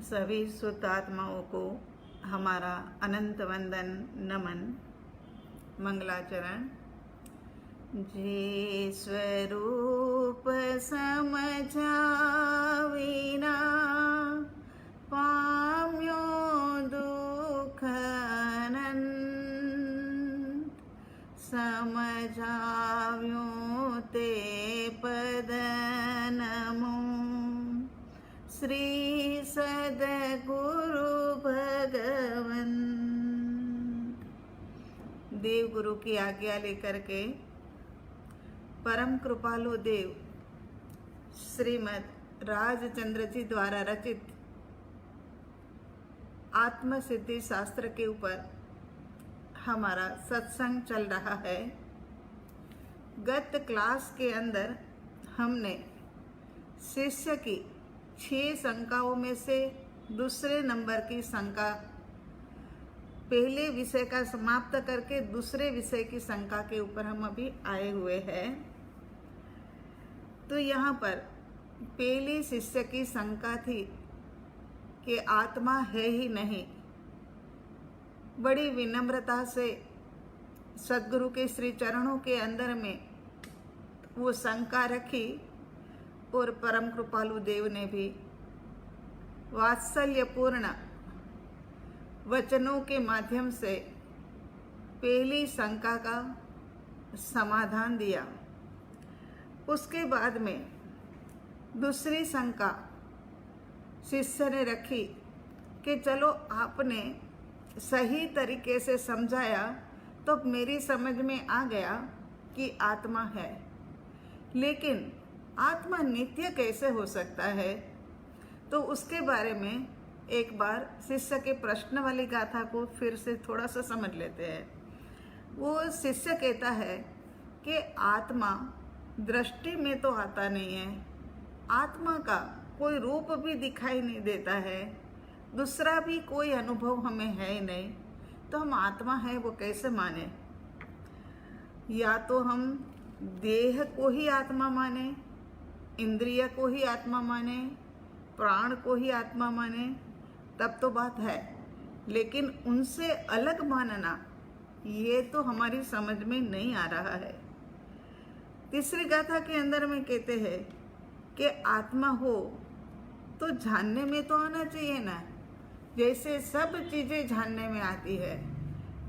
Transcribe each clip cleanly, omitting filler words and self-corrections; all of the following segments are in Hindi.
सभी शुद्धात्माओं को हमारा अनंत वंदन नमन मंगलाचरण। जे स्वरूप समझाविना पाम्यो दुख अनंत, समझाव्यो ते पद नमो श्री सद्गुरु भगवंत। देव गुरु की आज्ञा लेकर के परम कृपालु देव श्रीमद् राजचंद्र जी द्वारा रचित आत्म सिद्धि शास्त्र के ऊपर हमारा सत्संग चल रहा है। गत क्लास के अंदर हमने शिष्य की 6 शंकाओं में से दूसरे नंबर की शंका, पहले विषय का समाप्त करके दूसरे विषय की शंका के ऊपर हम अभी आए हुए हैं। तो यहाँ पर पहले शिष्य की शंका थी कि आत्मा है ही नहीं। बड़ी विनम्रता से सद्गुरु के श्री चरणों के अंदर में वो शंका रखी और परम कृपालु देव ने भी वात्सल्यपूर्ण वचनों के माध्यम से पहली शंका का समाधान दिया। उसके बाद में दूसरी शंका शिष्य ने रखी कि चलो आपने सही तरीके से समझाया तो मेरी समझ में आ गया कि आत्मा है, लेकिन आत्मा नित्य कैसे हो सकता है। तो उसके बारे में एक बार शिष्य के प्रश्न वाली गाथा को फिर से थोड़ा सा समझ लेते हैं। वो शिष्य कहता है कि आत्मा दृष्टि में तो आता नहीं है, आत्मा का कोई रूप भी दिखाई नहीं देता है, दूसरा भी कोई अनुभव हमें है ही नहीं, तो हम आत्मा है वो कैसे माने। या तो हम देह को ही आत्मा माने, इंद्रिय को ही आत्मा माने, प्राण को ही आत्मा माने, तब तो बात है, लेकिन उनसे अलग मानना ये तो हमारी समझ में नहीं आ रहा है। तीसरी गाथा के अंदर में कहते हैं कि आत्मा हो तो जानने में तो आना चाहिए ना, जैसे सब चीजें जानने में आती है,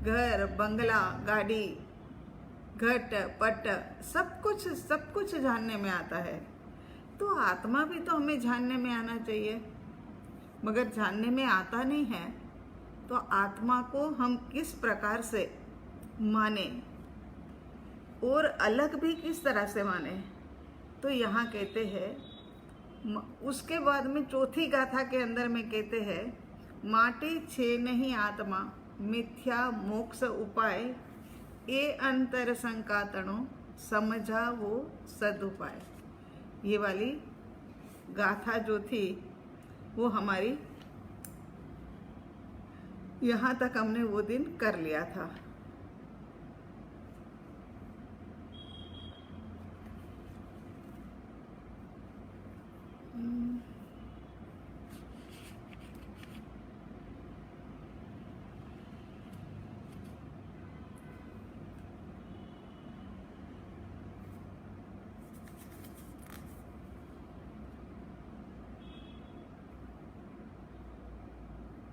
घर बंगला गाड़ी घट पट सब कुछ जानने में आता है। तो आत्मा भी तो हमें जानने में आना चाहिए, मगर जानने में आता नहीं है। तो आत्मा को हम किस प्रकार से माने और अलग भी किस तरह से माने। तो यहाँ कहते हैं, उसके बाद में चौथी गाथा के अंदर में कहते हैं, माटी छे नहीं आत्मा मिथ्या मोक्ष उपाय, ये अंतर शंका तणो समझा वो सदुपाय। ये वाली गाथा जो थी वो हमारी यहाँ तक हमने वो दिन कर लिया था।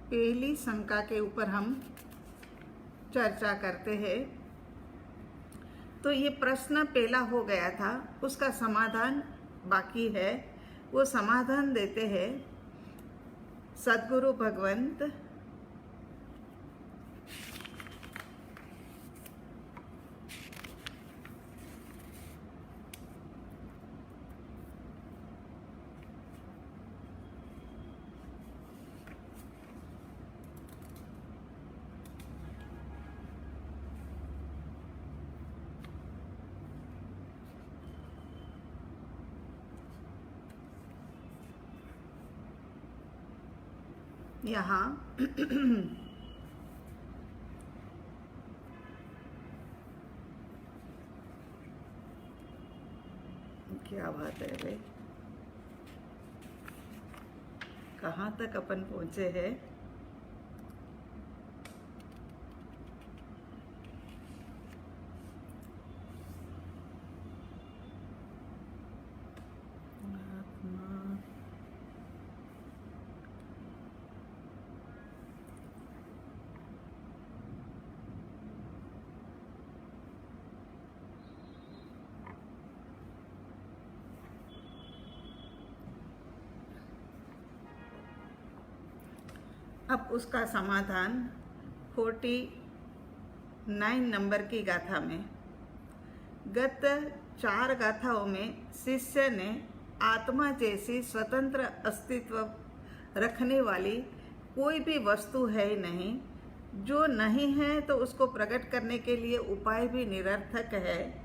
पहली शंका के ऊपर हम चर्चा करते हैं। तो ये प्रश्न पहला हो गया था, उसका समाधान बाकी है, वो समाधान देते हैं सद्गुरु भगवंत। यहाँ क्या बात है भाई, कहाँ तक अपन पहुँचे हैं। अब उसका समाधान 49 नंबर की गाथा में। गत 4 गाथाओं में शिष्य ने आत्मा जैसी स्वतंत्र अस्तित्व रखने वाली कोई भी वस्तु है नहीं, जो नहीं है तो उसको प्रकट करने के लिए उपाय भी निरर्थक है।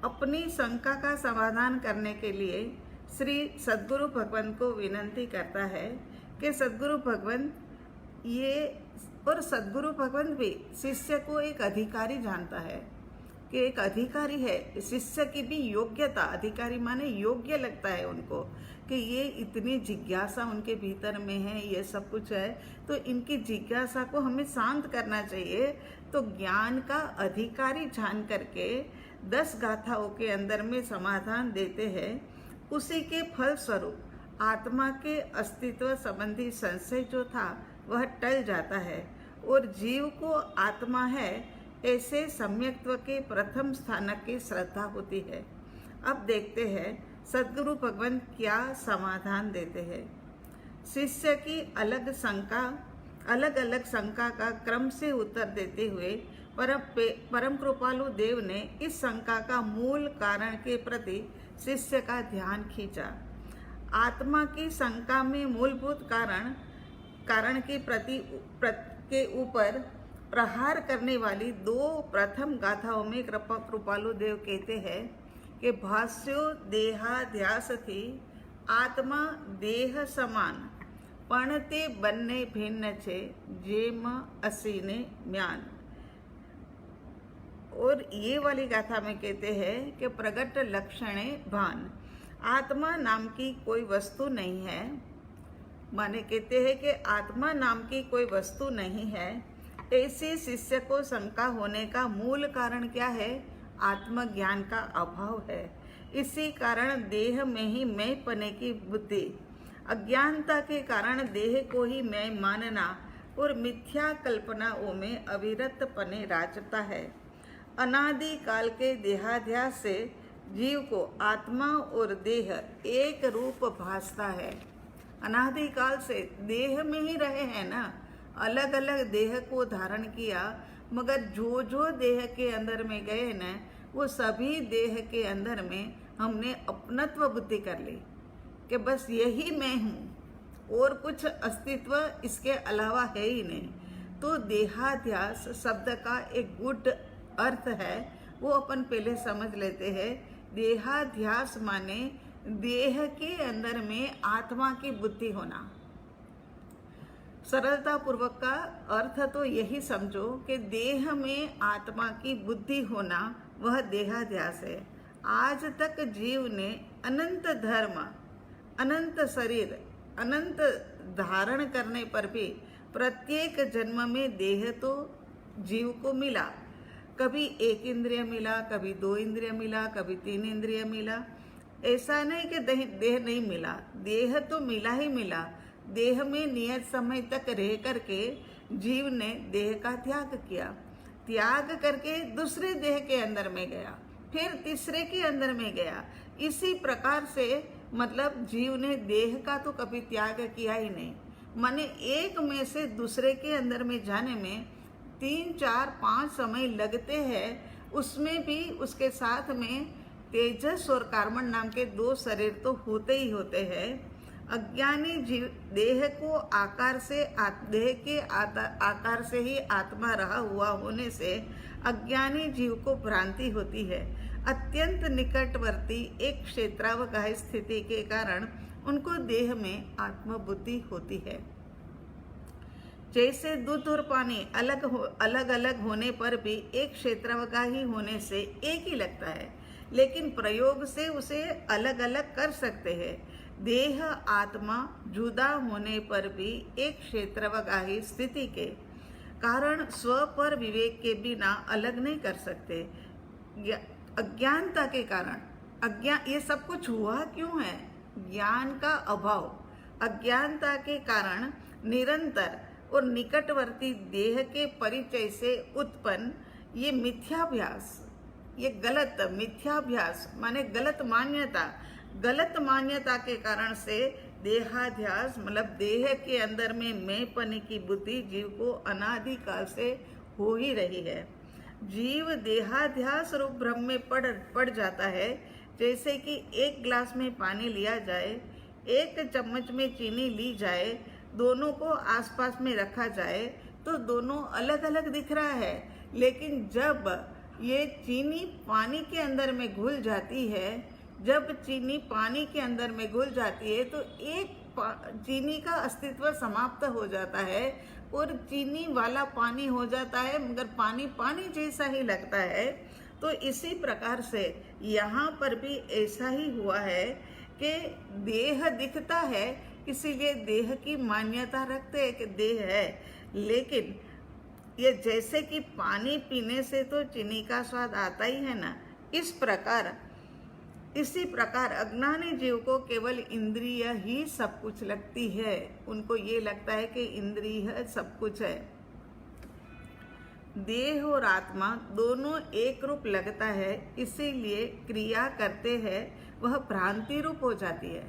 अपनी शंका का समाधान करने के लिए श्री सद्गुरु भगवंत को विनंती करता है कि सद्गुरु भगवंत और सद्गुरु भगवंत भी शिष्य को एक अधिकारी जानता है कि एक अधिकारी है। शिष्य की भी योग्यता, अधिकारी माने योग्य लगता है उनको कि ये इतनी जिज्ञासा उनके भीतर में है, ये सब कुछ है, तो इनकी जिज्ञासा को हमें शांत करना चाहिए। तो ज्ञान का अधिकारी जान करके 10 गाथाओं के अंदर में समाधान देते हैं। उसी के फल स्वरूप आत्मा के अस्तित्व संबंधी संशय जो था वह टल जाता है और जीव को आत्मा है ऐसे सम्यक्त्व के प्रथम स्थानक की श्रद्धा होती है। अब देखते हैं सद्गुरु भगवंत क्या समाधान देते हैं। शिष्य की अलग अलग शंका का क्रम से उत्तर देते हुए परम कृपालु देव ने इस शंका का मूल कारण के प्रति शिष्य का ध्यान खींचा। आत्मा की शंका में मूलभूत कारण के ऊपर प्रहार करने वाली 2 प्रथम गाथाओं में कृपालु देव कहते हैं कि भाष्यो देहाध्यास थी आत्मा देह समान पण ते बन्ने भिन्न छे जेम असीने म्यान। और ये वाली गाथा में कहते हैं कि प्रगट लक्षणे भान, आत्मा नाम की कोई वस्तु नहीं है। माने कहते हैं कि आत्मा नाम की कोई वस्तु नहीं है। ऐसे शिष्य को शंका होने का मूल कारण क्या है? आत्मज्ञान का अभाव है। इसी कारण देह में ही मैं पने की बुद्धि, अज्ञानता के कारण देह को ही मैं मानना और मिथ्या कल्पनाओं में अविरत पने राजता है। अनादि काल के देहाध्यास से जीव को आत्मा और देह एक रूप भासता है। अनादि काल से देह में ही रहे हैं ना, अलग अलग देह को धारण किया, मगर जो जो देह के अंदर में गए न, वो सभी देह के अंदर में हमने अपनत्व बुद्धि कर ली कि बस यही मैं हूँ और कुछ अस्तित्व इसके अलावा है ही नहीं। तो देहाध्यास शब्द का एक गुड अर्थ है, वो अपन पहले समझ लेते हैं। देहाध्यास माने देह के अंदर में आत्मा की बुद्धि होना। सरलता पूर्वक का अर्थ तो यही समझो कि देह में आत्मा की बुद्धि होना वह देहाध्यास है। आज तक जीव ने अनंत धर्म, अनंत शरीर, अनंत धारण करने पर भी प्रत्येक जन्म में देह तो जीव को मिला। कभी 1 इंद्रिय मिला, कभी 2 इंद्रिय मिला, कभी 3 इंद्रिय मिला। ऐसा नहीं कि देह नहीं मिला, देह तो मिला ही मिला। देह में नियत समय तक रह करके जीव ने देह का त्याग किया, त्याग करके दूसरे देह के अंदर में गया, फिर तीसरे के अंदर में गया। इसी प्रकार से मतलब जीव ने देह का तो कभी त्याग किया ही नहीं। माने एक में से दूसरे के अंदर में जाने में 3, 4, 5 समय लगते हैं। उसमें भी उसके साथ में तेजस और कार्बन नाम के 2 शरीर तो होते ही होते हैं। अज्ञानी जीव देह को देह के आकार से ही आत्मा रहा हुआ होने से अज्ञानी जीव को भ्रांति होती है। अत्यंत निकटवर्ती एक क्षेत्रावगाही स्थिति के कारण उनको देह में आत्मबुद्धि होती है। जैसे दूध और पानी अलग अलग होने पर भी एक क्षेत्रावगाही होने से एक ही लगता है, लेकिन प्रयोग से उसे अलग अलग कर सकते हैं। देह आत्मा जुदा होने पर भी एक क्षेत्रवगाही स्थिति के कारण स्व पर विवेक के बिना अलग नहीं कर सकते। अज्ञानता के कारण ये सब कुछ हुआ क्यों है? ज्ञान का अभाव, अज्ञानता के कारण निरंतर और निकटवर्ती देह के परिचय से उत्पन्न ये मिथ्याभ्यास, ये गलत मिथ्याभ्यास माने गलत मान्यता के कारण से देहाध्यास मतलब देह के अंदर में मैंपने की बुद्धि जीव को अनादिकाल से हो ही रही है। जीव देहाध्यास रूप भ्रम में पड़ जाता है। जैसे कि एक गिलास में पानी लिया जाए, एक चम्मच में चीनी ली जाए, दोनों को आसपास में रखा जाए तो दोनों अलग अलग दिख रहा है, लेकिन जब ये चीनी पानी के अंदर में घुल जाती है, तो एक चीनी का अस्तित्व समाप्त हो जाता है और चीनी वाला पानी हो जाता है, मगर पानी जैसा ही लगता है। तो इसी प्रकार से यहाँ पर भी ऐसा ही हुआ है कि देह दिखता है, इसीलिए देह की मान्यता रखते हैं कि देह है, लेकिन ये जैसे कि पानी पीने से तो चीनी का स्वाद आता ही है ना, इसी प्रकार अज्ञानी जीव को केवल इंद्रिय ही सब कुछ लगती है। उनको ये लगता है कि इंद्रिय सब कुछ है। देह और आत्मा दोनों एक रूप लगता है, इसीलिए क्रिया करते हैं वह भ्रांति रूप हो जाती है।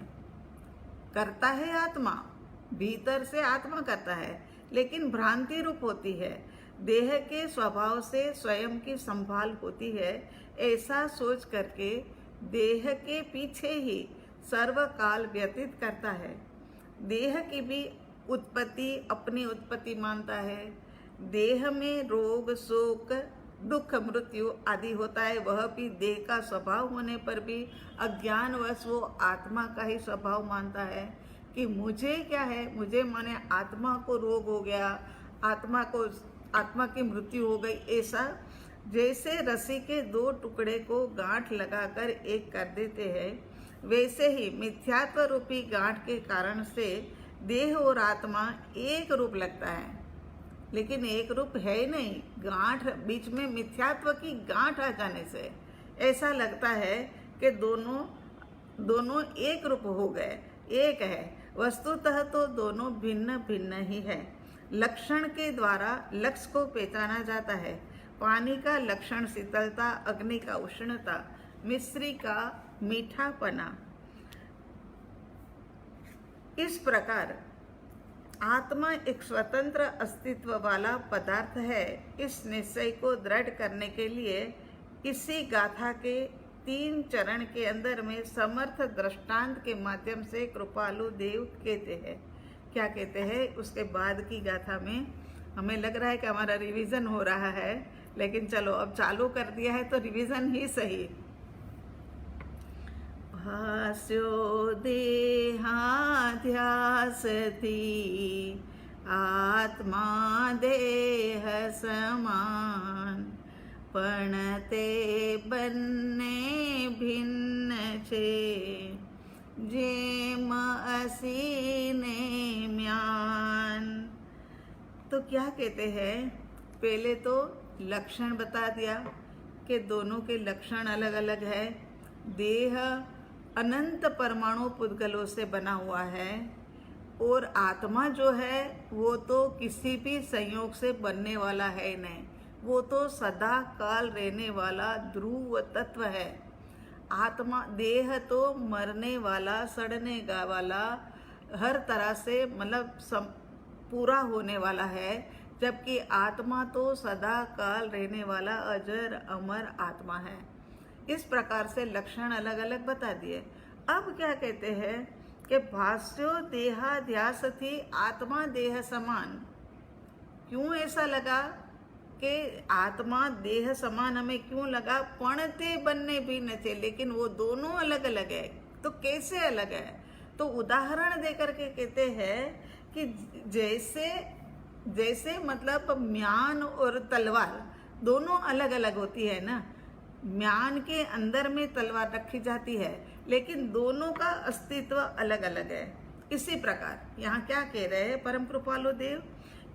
करता है आत्मा, भीतर से आत्मा करता है, लेकिन भ्रांति रूप होती है। देह के स्वभाव से स्वयं की संभाल होती है, ऐसा सोच करके देह के पीछे ही सर्वकाल व्यतीत करता है। देह की भी उत्पत्ति अपनी उत्पत्ति मानता है। देह में रोग शोक दुख मृत्यु आदि होता है, वह भी देह का स्वभाव होने पर भी अज्ञानवश वो आत्मा का ही स्वभाव मानता है कि मुझे क्या है, मुझे माने आत्मा को रोग हो गया, आत्मा की मृत्यु हो गई। ऐसा जैसे रस्सी के दो टुकड़े को गांठ लगाकर एक कर देते हैं, वैसे ही मिथ्यात्व रूपी गांठ के कारण से देह और आत्मा एक रूप लगता है, लेकिन एक रूप है ही नहीं। गांठ बीच में मिथ्यात्व की गांठ आ जाने से ऐसा लगता है कि दोनों एक रूप हो गए, एक है। वस्तुतः तो दोनों भिन्न भिन्न ही है। लक्षण के द्वारा लक्ष्य को पहचाना जाता है। पानी का लक्षण शीतलता, अग्नि का उष्णता, मिश्री का मीठापना। इस प्रकार आत्मा एक स्वतंत्र अस्तित्व वाला पदार्थ है। इस निश्चय को दृढ़ करने के लिए इसी गाथा के 3 चरण के अंदर में समर्थ दृष्टांत के माध्यम से कृपालु देव कहते हैं। क्या कहते हैं? उसके बाद की गाथा में हमें लग रहा है कि हमारा रिवीजन हो रहा है, लेकिन चलो अब चालू कर दिया है तो रिवीजन ही सही। भास्यो देहाध्यास थी आत्मा देह समान, पण ते बन्ने भिन्न छे जेम असीने म्यान। तो क्या कहते हैं? पहले तो लक्षण बता दिया कि दोनों के लक्षण अलग अलग है। देह अनंत परमाणु पुद्गलों से बना हुआ है और आत्मा जो है वो तो किसी भी संयोग से बनने वाला है नहीं, वो तो सदा काल रहने वाला ध्रुव तत्व है। आत्मा देह तो मरने वाला, सड़ने का वाला, हर तरह से मतलब पूरा होने वाला है, जबकि आत्मा तो सदा काल रहने वाला अजर अमर आत्मा है। इस प्रकार से लक्षण अलग अलग बता दिए। अब क्या कहते हैं कि भास्यो देहाध्यास थी आत्मा देह समान। क्यों ऐसा लगा कि आत्मा देह समान हमें क्यों लगा? पणते बनने भी न थे, लेकिन वो दोनों अलग अलग है। तो कैसे अलग है? तो उदाहरण देकर के कहते हैं कि जैसे मतलब म्यान और तलवार दोनों अलग अलग होती है ना। म्यान के अंदर में तलवार रखी जाती है, लेकिन दोनों का अस्तित्व अलग अलग है। इसी प्रकार यहाँ क्या कह रहे हैं परम कृपालु देव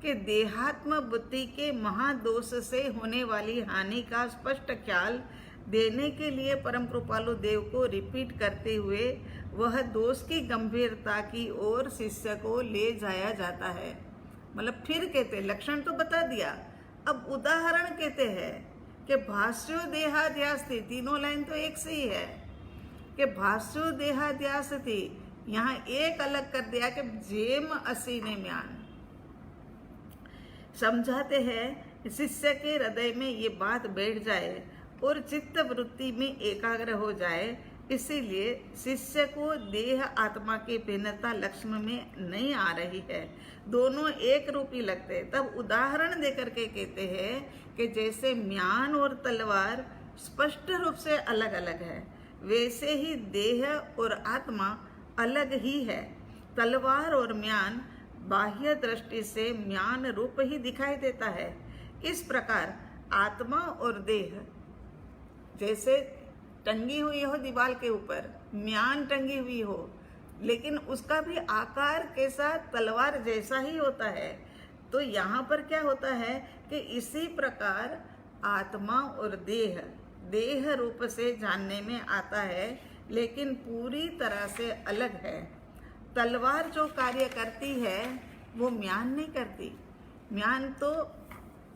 कि देहात्म बुद्धि के महादोष से होने वाली हानि का स्पष्ट ख्याल देने के लिए परम कृपालु देव को रिपीट करते हुए वह दोष की गंभीरता की ओर शिष्य को ले जाया जाता है। मतलब फिर कहते, लक्षण तो बता दिया, अब उदाहरण कहते हैं कि भाष्यो देहाध्यास थी, तीनों लाइन तो एक से ही है कि भाष्यो देहाध्यास थी, यहाँ एक अलग कर दिया कि जेम असी ने म्यान। समझाते हैं शिष्य के हृदय में ये बात बैठ जाए और चित्त वृत्ति में एकाग्र हो जाए, इसीलिए शिष्य को देह आत्मा की भिन्नता लक्ष्य में नहीं आ रही है, दोनों एक रूपी लगते हैं। तब उदाहरण देकर के कहते हैं कि जैसे म्यान और तलवार स्पष्ट रूप से अलग अलग है, वैसे ही देह और आत्मा अलग ही है। तलवार और म्यान बाह्य दृष्टि से म्यान रूप ही दिखाई देता है। इस प्रकार आत्मा और देह जैसे टंगी हुई हो दीवार के ऊपर, म्यान टंगी हुई हो, लेकिन उसका भी आकार कैसा, तलवार जैसा ही होता है। तो यहाँ पर क्या होता है कि इसी प्रकार आत्मा और देह रूप से जानने में आता है, लेकिन पूरी तरह से अलग है। तलवार जो कार्य करती है वो म्यान नहीं करती। म्यान तो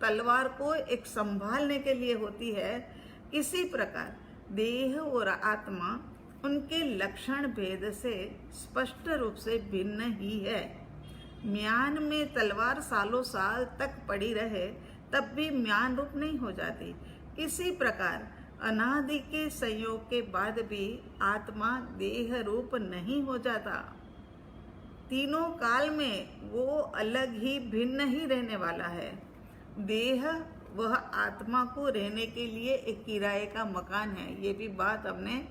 तलवार को एक संभालने के लिए होती है। इसी प्रकार देह और आत्मा उनके लक्षण भेद से स्पष्ट रूप से भिन्न ही है। म्यान में तलवार सालों साल तक पड़ी रहे तब भी म्यान रूप नहीं हो जाती। इसी प्रकार अनादि के संयोग के बाद भी आत्मा देह रूप नहीं हो जाता। तीनों काल में वो अलग ही भिन्न ही रहने वाला है। देह वह आत्मा को रहने के लिए एक किराए का मकान है। ये भी बात हमने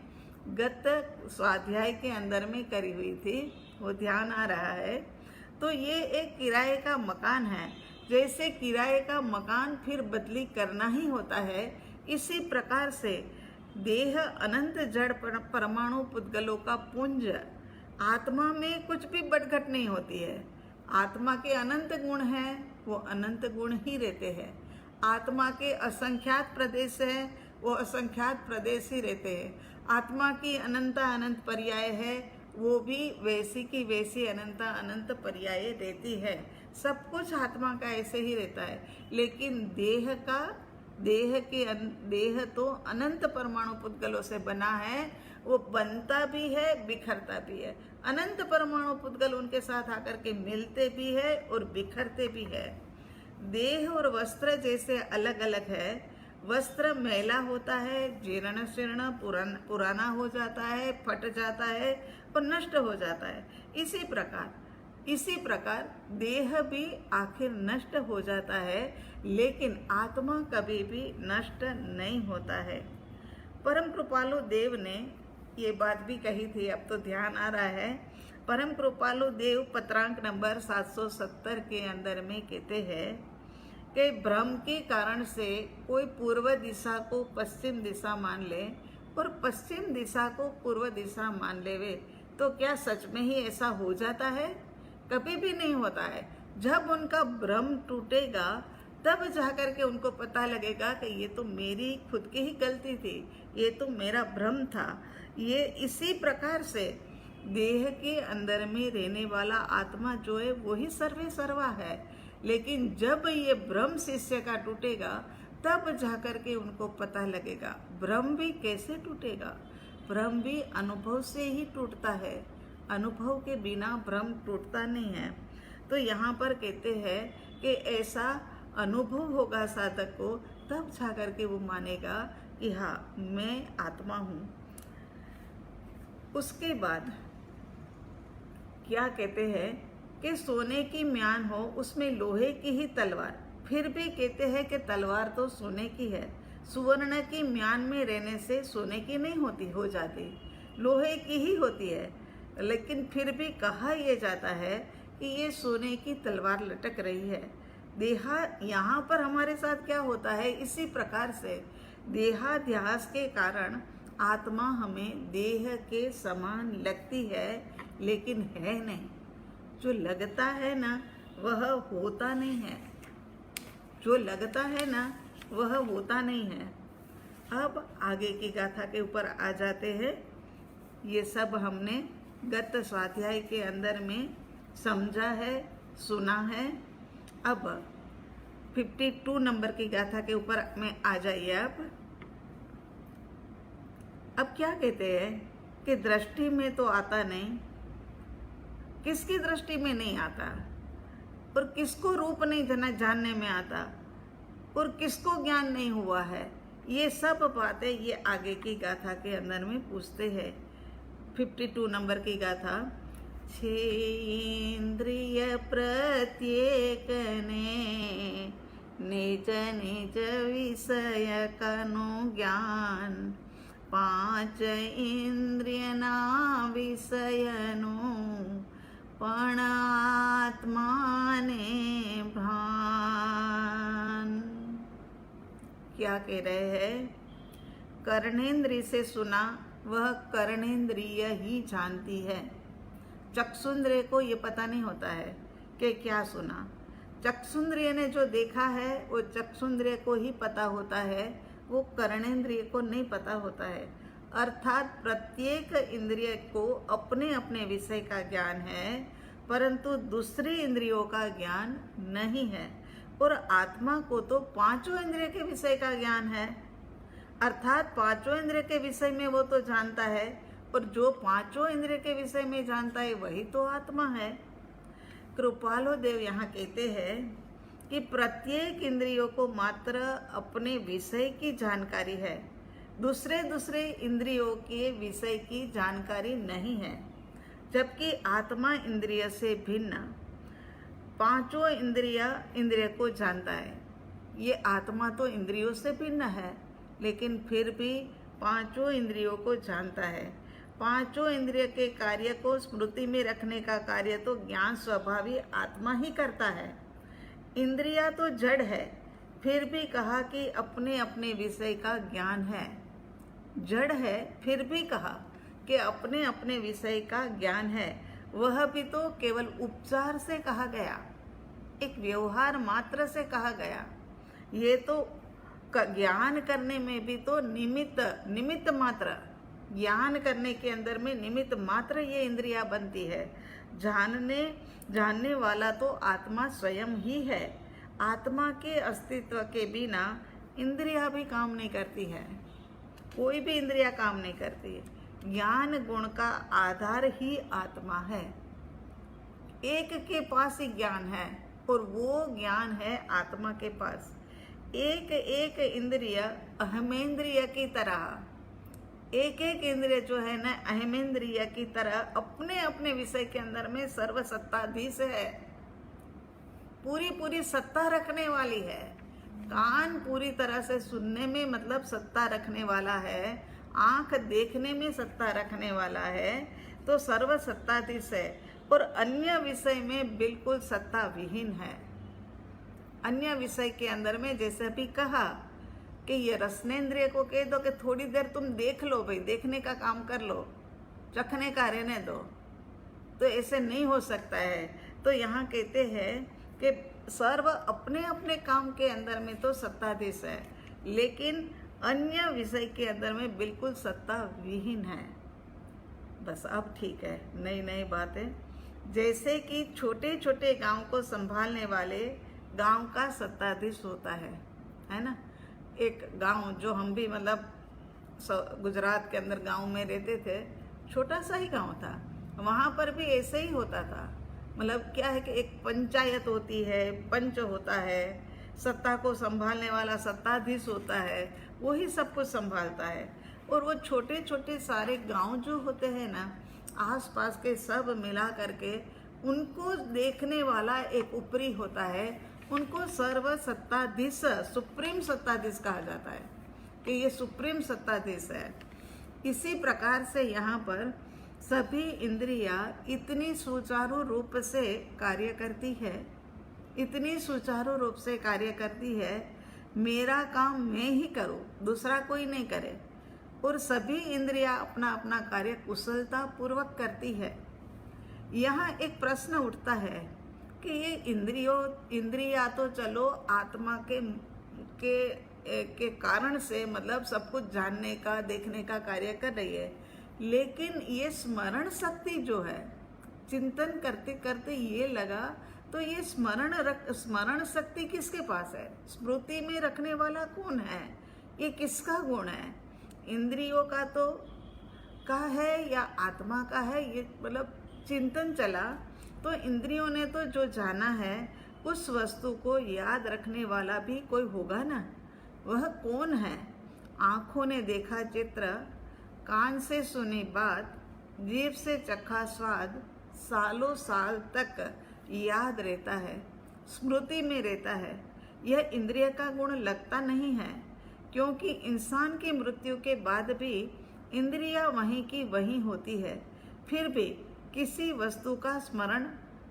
गत स्वाध्याय के अंदर में करी हुई थी, वो ध्यान आ रहा है। तो ये एक किराए का मकान है। जैसे किराए का मकान फिर बदली करना ही होता है, इसी प्रकार से देह अनंत जड़ परमाणु पुद्गलों का पुंज, आत्मा में कुछ भी बढ़घट नहीं होती है। आत्मा के अनंत गुण हैं, वो अनंत गुण ही रहते हैं। आत्मा के असंख्यात प्रदेश है, वो असंख्यात प्रदेश ही रहते हैं। आत्मा की अनंता अनंत पर्याय है, वो भी वैसी की वैसी अनंता अनंत पर्याय रहती है। सब कुछ आत्मा का ऐसे ही रहता है। लेकिन देह तो अनंत परमाणु पुद्गलों से बना है, वो बनता भी है, बिखरता भी है। अनंत परमाणु पुद्गल उनके साथ आकर के मिलते भी है और बिखरते भी है। देह और वस्त्र जैसे अलग अलग है। वस्त्र मैला होता है, जीर्ण शीर्ण पुराना हो जाता है, फट जाता है और नष्ट हो जाता है। इसी प्रकार देह भी आखिर नष्ट हो जाता है, लेकिन आत्मा कभी भी नष्ट नहीं होता है। परम कृपालु देव ने ये बात भी कही थी, अब तो ध्यान आ रहा है। परम कृपालु देव पत्रांक नंबर 770 के अंदर में कहते हैं कि भ्रम के कारण से कोई पूर्व दिशा को पश्चिम दिशा मान ले और पश्चिम दिशा को पूर्व दिशा मान लेवे, तो क्या सच में ही ऐसा हो जाता है? कभी भी नहीं होता है। जब उनका भ्रम टूटेगा तब जाकर के उनको पता लगेगा कि ये तो मेरी खुद की ही गलती थी, ये तो मेरा भ्रम था। ये इसी प्रकार से देह के अंदर में रहने वाला आत्मा जो है वही सर्वे सर्वा है। लेकिन जब ये भ्रम शिष्य का टूटेगा तब जाकर के उनको पता लगेगा। भ्रम भी कैसे टूटेगा? भ्रम भी अनुभव से ही टूटता है। अनुभव के बिना भ्रम टूटता नहीं है। तो यहाँ पर कहते हैं कि ऐसा अनुभव होगा साधक को, तब जाकर के वो मानेगा कि हाँ मैं आत्मा हूँ। उसके बाद क्या कहते हैं कि सोने की म्यान हो, उसमें लोहे की ही तलवार। फिर भी कहते हैं कि तलवार तो सोने की है। सुवर्ण की म्यान में रहने से सोने की नहीं होती, हो जाती, लोहे की ही होती है। लेकिन फिर भी कहा यह जाता है कि ये सोने की तलवार लटक रही है। यहाँ पर हमारे साथ क्या होता है, इसी प्रकार से देहाध्यास के कारण आत्मा हमें देह के समान लगती है, लेकिन है नहीं। जो लगता है ना वह होता नहीं है, जो लगता है ना वह होता नहीं है। अब आगे की गाथा के ऊपर आ जाते हैं। ये सब हमने गत स्वाध्याय के अंदर में समझा है, सुना है। अब 52 नंबर की गाथा के ऊपर में आ जाइए आप। अब क्या कहते हैं कि दृष्टि में तो आता नहीं, किसकी दृष्टि में नहीं आता, और किसको रूप नहीं जानने में आता, और किसको ज्ञान नहीं हुआ है। ये सब बातें ये आगे की गाथा के अंदर में पूछते हैं। 52 नंबर की गाथा। 6 इंद्रिय प्रत्येक ने निज निज विषय कनु ज्ञान, 5 इंद्रिय ना विषयनु पण आत्मा ने भान। क्या कह रहे हैं? कर्णेंद्रिय से सुना वह कर्णेंद्रिय ही जानती है। चक्षुंद्रिय को ये पता नहीं होता है कि क्या सुना। चक्षुंद्रिय ने जो देखा है वो चक्षुंद्रिय को ही पता होता है, वो कर्णेंद्रिय को नहीं पता होता है। अर्थात प्रत्येक इंद्रिय को अपने अपने विषय का ज्ञान है, परंतु दूसरी इंद्रियों का ज्ञान नहीं है। और आत्मा को तो 5 इंद्रिय के विषय का ज्ञान है, अर्थात 5 इंद्रिय के विषय में वो तो जानता है, और जो 5 इंद्रिय के विषय में जानता है वही तो आत्मा है। कृपालो देव यहाँ कहते हैं कि प्रत्येक इंद्रियों को मात्र अपने विषय की जानकारी है, दूसरे इंद्रियों के विषय की जानकारी नहीं है। जबकि आत्मा इंद्रिय से भिन्न 5 इंद्रिय को जानता है। ये आत्मा तो इंद्रियों से भिन्न है, लेकिन फिर भी 5 इंद्रियों को जानता है। 5 इंद्रिय के कार्य को स्मृति में रखने का कार्य तो ज्ञान स्वभावी आत्मा ही करता है। इंद्रिया तो जड़ है, फिर भी कहा कि अपने अपने विषय का ज्ञान है। जड़ है, फिर भी कहा कि अपने अपने विषय का ज्ञान है। वह भी तो केवल उपचार से कहा गया, एक व्यवहार मात्र से कहा गया। ये तो ज्ञान करने में भी तो निमित्त मात्र, ज्ञान करने के अंदर में निमित्त मात्र ये इंद्रिया बनती है। जानने वाला तो आत्मा स्वयं ही है। आत्मा के अस्तित्व के बिना इंद्रिया भी काम नहीं करती है, कोई भी इंद्रिया काम नहीं करती है। ज्ञान गुण का आधार ही आत्मा है। एक के पास ही ज्ञान है, और वो ज्ञान है आत्मा के पास। एक एक इंद्रिय अहमेंद्रिय की तरह, एक एक इंद्रिय जो है ना अहमेंद्रिय की तरह अपने अपने विषय के अंदर में सर्वसत्ताधीश है, पूरी सत्ता रखने वाली है। कान पूरी तरह से सुनने में मतलब सत्ता रखने वाला है, आंख देखने में सत्ता रखने वाला है, तो सर्वसत्ताधीश है। और अन्य विषय में बिल्कुल सत्ता विहीन है। अन्य विषय के अंदर में जैसे अभी कहा कि ये रसनेंद्रिय को कह दो कि थोड़ी देर तुम देख लो भाई, देखने का काम कर लो, चखने का रहने दो, तो ऐसे नहीं हो सकता है। तो यहाँ कहते हैं कि सर्व अपने अपने काम के अंदर में तो सत्ताधीश है, लेकिन अन्य विषय के अंदर में बिल्कुल सत्ता विहीन है। बस अब ठीक है, नई बातें। जैसे कि छोटे छोटे गांव को संभालने वाले गांव का सत्ताधीश होता है ना। एक गांव जो हम भी मतलब गुजरात के अंदर गांव में रहते थे, छोटा सा ही गांव था, वहाँ पर भी ऐसे ही होता था। मतलब क्या है कि एक पंचायत होती है, पंच होता है, सत्ता को संभालने वाला सत्ताधीश होता है, वही सब कुछ संभालता है। और वो छोटे छोटे सारे गांव जो होते हैं ना, आसपास के सब मिला करके उनको देखने वाला एक ऊपरी होता है, उनको सर्व सत्ताधीश, सुप्रीम सत्ताधीश कहा जाता है कि ये सुप्रीम सत्ताधीश है। इसी प्रकार से यहाँ पर सभी इंद्रियां इतनी सुचारू रूप से कार्य करती है, इतनी सुचारू रूप से कार्य करती है, मेरा काम मैं ही करूँ, दूसरा कोई नहीं करे। और सभी इंद्रियां अपना अपना कार्य कुशलता पूर्वक करती है। यहाँ एक प्रश्न उठता है कि ये इंद्रियां तो चलो आत्मा के कारण से मतलब सब कुछ जानने का देखने का कार्य कर रही है, लेकिन ये स्मरण शक्ति जो है, चिंतन करते करते ये लगा तो ये स्मरण शक्ति किसके पास है? स्मृति में रखने वाला कौन है? ये किसका गुण है? इंद्रियों का है या आत्मा का है? ये मतलब चिंतन चला तो इंद्रियों ने तो जो जाना है उस वस्तु को याद रखने वाला भी कोई होगा ना। वह कौन है? आंखों ने देखा चित्र, कान से सुनी बात, जीभ से चखा स्वाद, सालों साल तक याद रहता है, स्मृति में रहता है। यह इंद्रिय का गुण लगता नहीं है, क्योंकि इंसान की मृत्यु के बाद भी इंद्रियां वहीं की वहीं होती है। फिर भी किसी वस्तु का स्मरण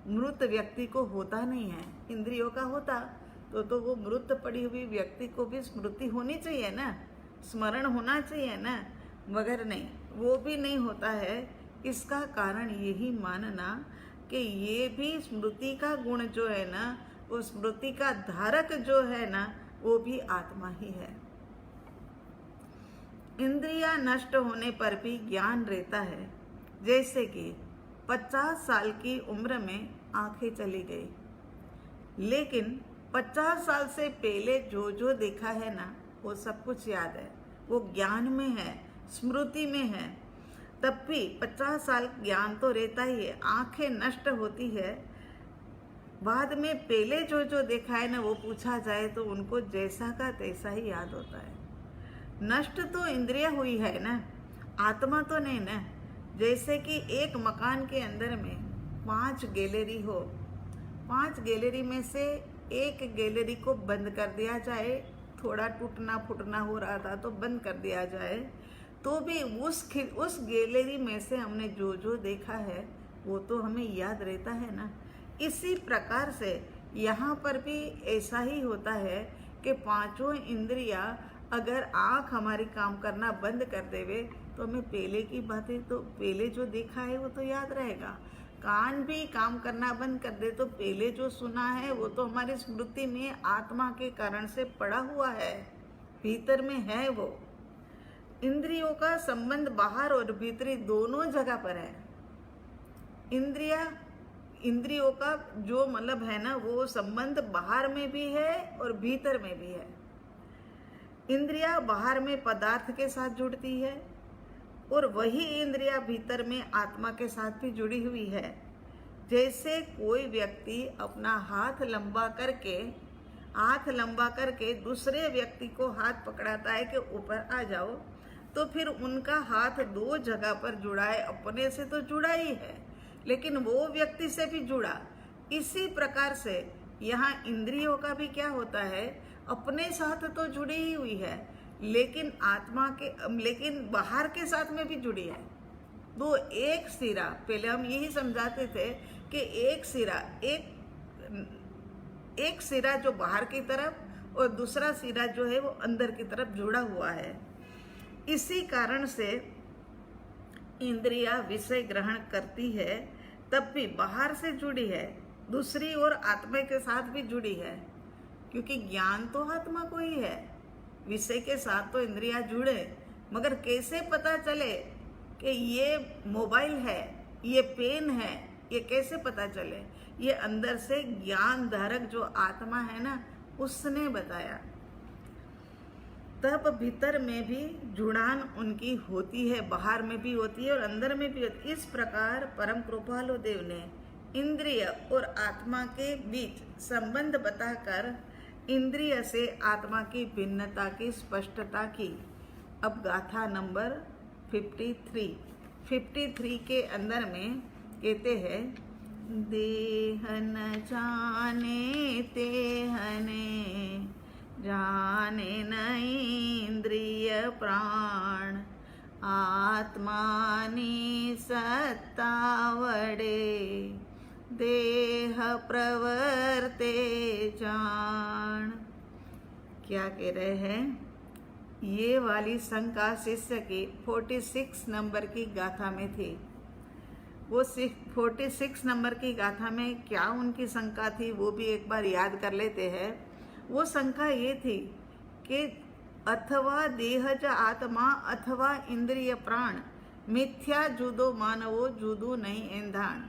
मृत व्यक्ति को होता नहीं है। इंद्रियों का होता तो वो मृत पड़ी हुई व्यक्ति को भी स्मृति होनी चाहिए ना, स्मरण होना चाहिए ना, मगर नहीं, वो भी नहीं होता है। इसका कारण यही मानना कि ये भी स्मृति का गुण जो है ना, वो स्मृति का धारक जो है ना, वो भी आत्मा ही है। इंद्रियां नष्ट होने पर भी ज्ञान रहता है। जैसे कि 50 साल की उम्र में आंखें चली गई, लेकिन 50 साल से पहले जो जो देखा है ना, वो सब कुछ याद है, वो ज्ञान में है, स्मृति में है। तब भी 50 साल ज्ञान तो रहता ही है, आंखें नष्ट होती है। बाद में पहले जो जो देखा है ना, वो पूछा जाए तो उनको जैसा का तैसा ही याद होता है। नष्ट तो इंद्रिया हुई है ना, आत्मा तो नहीं ना। जैसे कि एक मकान के अंदर में 5 गैलरी हो, 5 गैलरी में से एक गैलरी को बंद कर दिया जाए, थोड़ा टूटना फूटना हो रहा था तो बंद कर दिया जाए, तो भी उस गैलरी में से हमने जो जो देखा है वो तो हमें याद रहता है ना। इसी प्रकार से यहाँ पर भी ऐसा ही होता है कि पांचों इंद्रियां अगर आँख हमारी काम करना बंद कर देवे तो हमें पहले की बातें तो पहले जो देखा है वो तो याद रहेगा। कान भी काम करना बंद कर दे तो पहले जो सुना है वो तो हमारी स्मृति में आत्मा के कारण से पड़ा हुआ है, भीतर में है वो। इंद्रियों का संबंध बाहर और भीतरी दोनों जगह पर है। इंद्रियों का जो मतलब है ना, वो संबंध बाहर में भी है और भीतर में भी है। इंद्रिया बाहर में पदार्थ के साथ जुड़ती है और वही इंद्रिया भीतर में आत्मा के साथ भी जुड़ी हुई है। जैसे कोई व्यक्ति अपना हाथ लंबा करके दूसरे व्यक्ति को हाथ पकड़ाता है कि ऊपर आ जाओ, तो फिर उनका हाथ 2 जगह पर जुड़ा है, अपने से तो जुड़ा ही है लेकिन वो व्यक्ति से भी जुड़ा। इसी प्रकार से यहाँ इंद्रियों का भी क्या होता है, अपने साथ तो जुड़ी ही हुई है लेकिन लेकिन बाहर के साथ में भी जुड़ी है। तो एक सिरा, पहले हम यही समझाते थे कि एक सिरा जो बाहर की तरफ और दूसरा सिरा जो है वो अंदर की तरफ जुड़ा हुआ है। इसी कारण से इंद्रिया विषय ग्रहण करती है, तब भी बाहर से जुड़ी है, दूसरी ओर आत्मा के साथ भी जुड़ी है, क्योंकि ज्ञान तो आत्मा को ही है, विषय के साथ तो इंद्रियां जुड़े। मगर कैसे पता चले कि ये मोबाइल है, ये पेन है, ये कैसे पता चले? ये अंदर से ज्ञान धारक जो आत्मा है ना, उसने बताया। तब भीतर में भी जुड़ान उनकी होती है, बाहर में भी होती है और अंदर में भी होती है। इस प्रकार परम कृपालु देव ने इंद्रिय और आत्मा के बीच संबंध बताकर इंद्रिय से आत्मा की भिन्नता की स्पष्टता की। अब गाथा नंबर 53 के अंदर में कहते हैं, देहन जाने तेहने जाने नहीं इंद्रिय प्राण, आत्मानी सत्ता वडे देह प्रवर्ते जान। क्या कह रहे हैं? ये वाली शंका शिष्य की 46 नंबर की गाथा में थी। वो 46 नंबर की गाथा में क्या उनकी शंका थी वो भी एक बार याद कर लेते हैं। वो शंका ये थी कि अथवा देहज आत्मा अथवा इंद्रिय प्राण मिथ्या जुदो मानवो जुदो नहीं एंधान।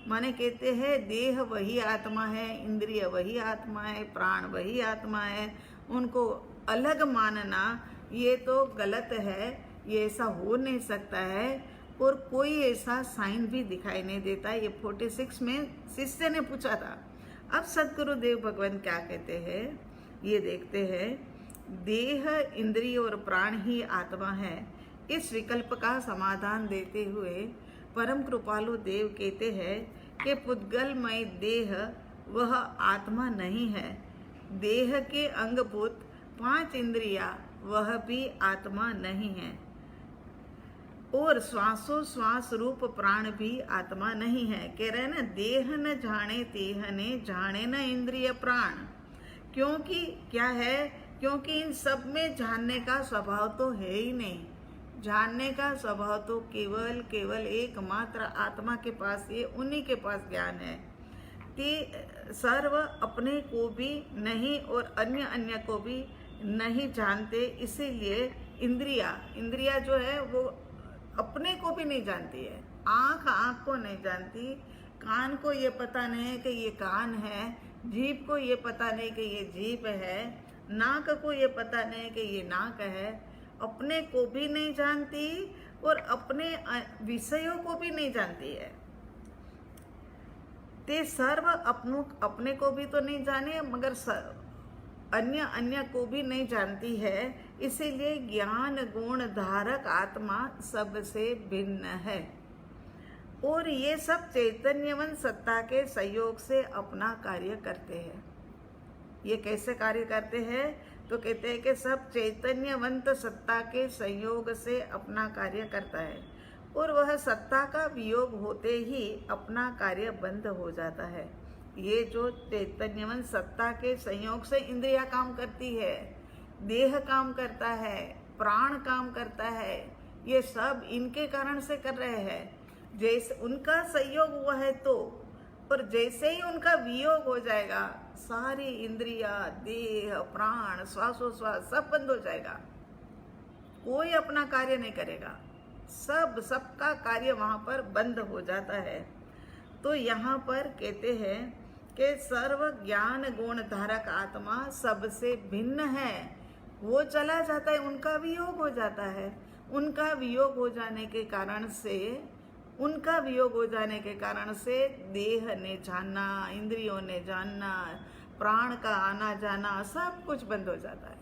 माने कहते हैं देह वही आत्मा है, इंद्रिय वही आत्मा है, प्राण वही आत्मा है, उनको अलग मानना ये तो गलत है, ये ऐसा हो नहीं सकता है और कोई ऐसा साइन भी दिखाई नहीं देता। ये 46 में शिष्य ने पूछा था। अब सदगुरुदेव भगवान क्या कहते हैं ये देखते हैं। देह, इंद्रिय और प्राण ही आत्मा है, इस विकल्प का समाधान देते हुए परम कृपालु देव कहते हैं कि पुद्गलमय देह वह आत्मा नहीं है। देह के अंगभूत 5 इंद्रियां वह भी आत्मा नहीं है और श्वासोश्वास रूप प्राण भी आत्मा नहीं है। कह रहे ना, देह न जाने तेह ने जाने न इंद्रिय प्राण। क्योंकि क्या है, क्योंकि इन सब में जानने का स्वभाव तो है ही नहीं। जानने का स्वभाव तो केवल एकमात्र आत्मा के पास है, उन्हीं के पास ज्ञान है कि सर्व अपने को भी नहीं और अन्य को भी नहीं जानते। इसीलिए इंद्रिया जो है वो अपने को भी नहीं जानती है। आँख को नहीं जानती, कान को ये पता नहीं है कि ये कान है, जीभ को ये पता नहीं कि ये जीभ है, नाक को ये पता नहीं कि ये नाक है। अपने को भी नहीं जानती और अपने विषयों को भी नहीं जानती है। ते सर्व अपने को भी तो नहीं जाने मगर अन्य को भी नहीं जानती है। इसीलिए ज्ञान गुण धारक आत्मा सबसे भिन्न है और ये सब चैतन्यवन सत्ता के सहयोग से अपना कार्य करते हैं। ये कैसे कार्य करते हैं तो कहते हैं कि सब चैतन्यवंत सत्ता के संयोग से अपना कार्य करता है और वह सत्ता का वियोग होते ही अपना कार्य बंद हो जाता है। ये जो चैतन्यवंत सत्ता के संयोग से इंद्रियां काम करती है, देह काम करता है, प्राण काम करता है, ये सब इनके कारण से कर रहे हैं। जैसे उनका संयोग हुआ है तो, और जैसे ही उनका वियोग हो जाएगा सारी इंद्रिया, देह, प्राण, श्वासोश्वास सब बंद हो जाएगा। कोई अपना कार्य नहीं करेगा, सबका कार्य वहां पर बंद हो जाता है। तो यहाँ पर कहते हैं कि सर्व ज्ञान गुण धारक आत्मा सबसे भिन्न है। वो चला जाता है, उनका वियोग हो जाता है। उनका वियोग हो जाने के कारण से देह ने जानना, इंद्रियों ने जानना, प्राण का आना जाना सब कुछ बंद हो जाता है।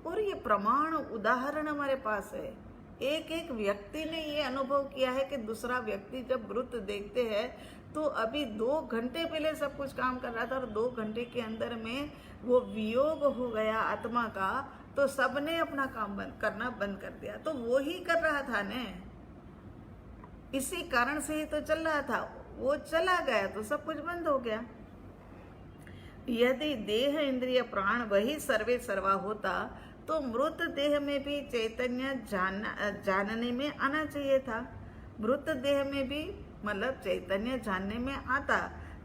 और ये प्रमाण उदाहरण हमारे पास है। एक व्यक्ति ने ये अनुभव किया है कि दूसरा व्यक्ति जब मृत देखते हैं तो अभी 2 घंटे पहले सब कुछ काम कर रहा था और 2 घंटे के अंदर में वो वियोग हो गया आत्मा का, तो सबने अपना काम करना बंद कर दिया। तो वो ही कर रहा था ने, इसी कारण से ही तो चल रहा था। वो चला गया तो सब कुछ बंद हो गया। यदि देह इंद्रिय प्राण वही सर्वे सर्वा होता तो मृत देह में भी चैतन्य जानने में आना चाहिए था। मृत देह में भी मतलब चैतन्य जानने में आता,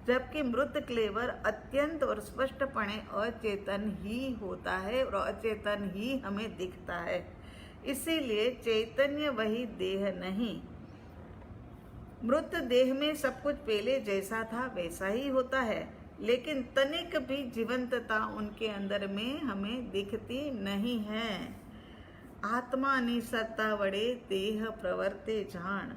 जबकि मृत क्लेवर अत्यंत और स्पष्टपणे अचेतन ही होता है और अचेतन ही हमें दिखता है। इसीलिए चैतन्य वही देह नहीं। मृत देह में सब कुछ पहले जैसा था वैसा ही होता है, लेकिन तनिक भी जीवंतता उनके अंदर में हमें दिखती नहीं है। आत्मा निसत्ता वड़े देह प्रवर्ते जान।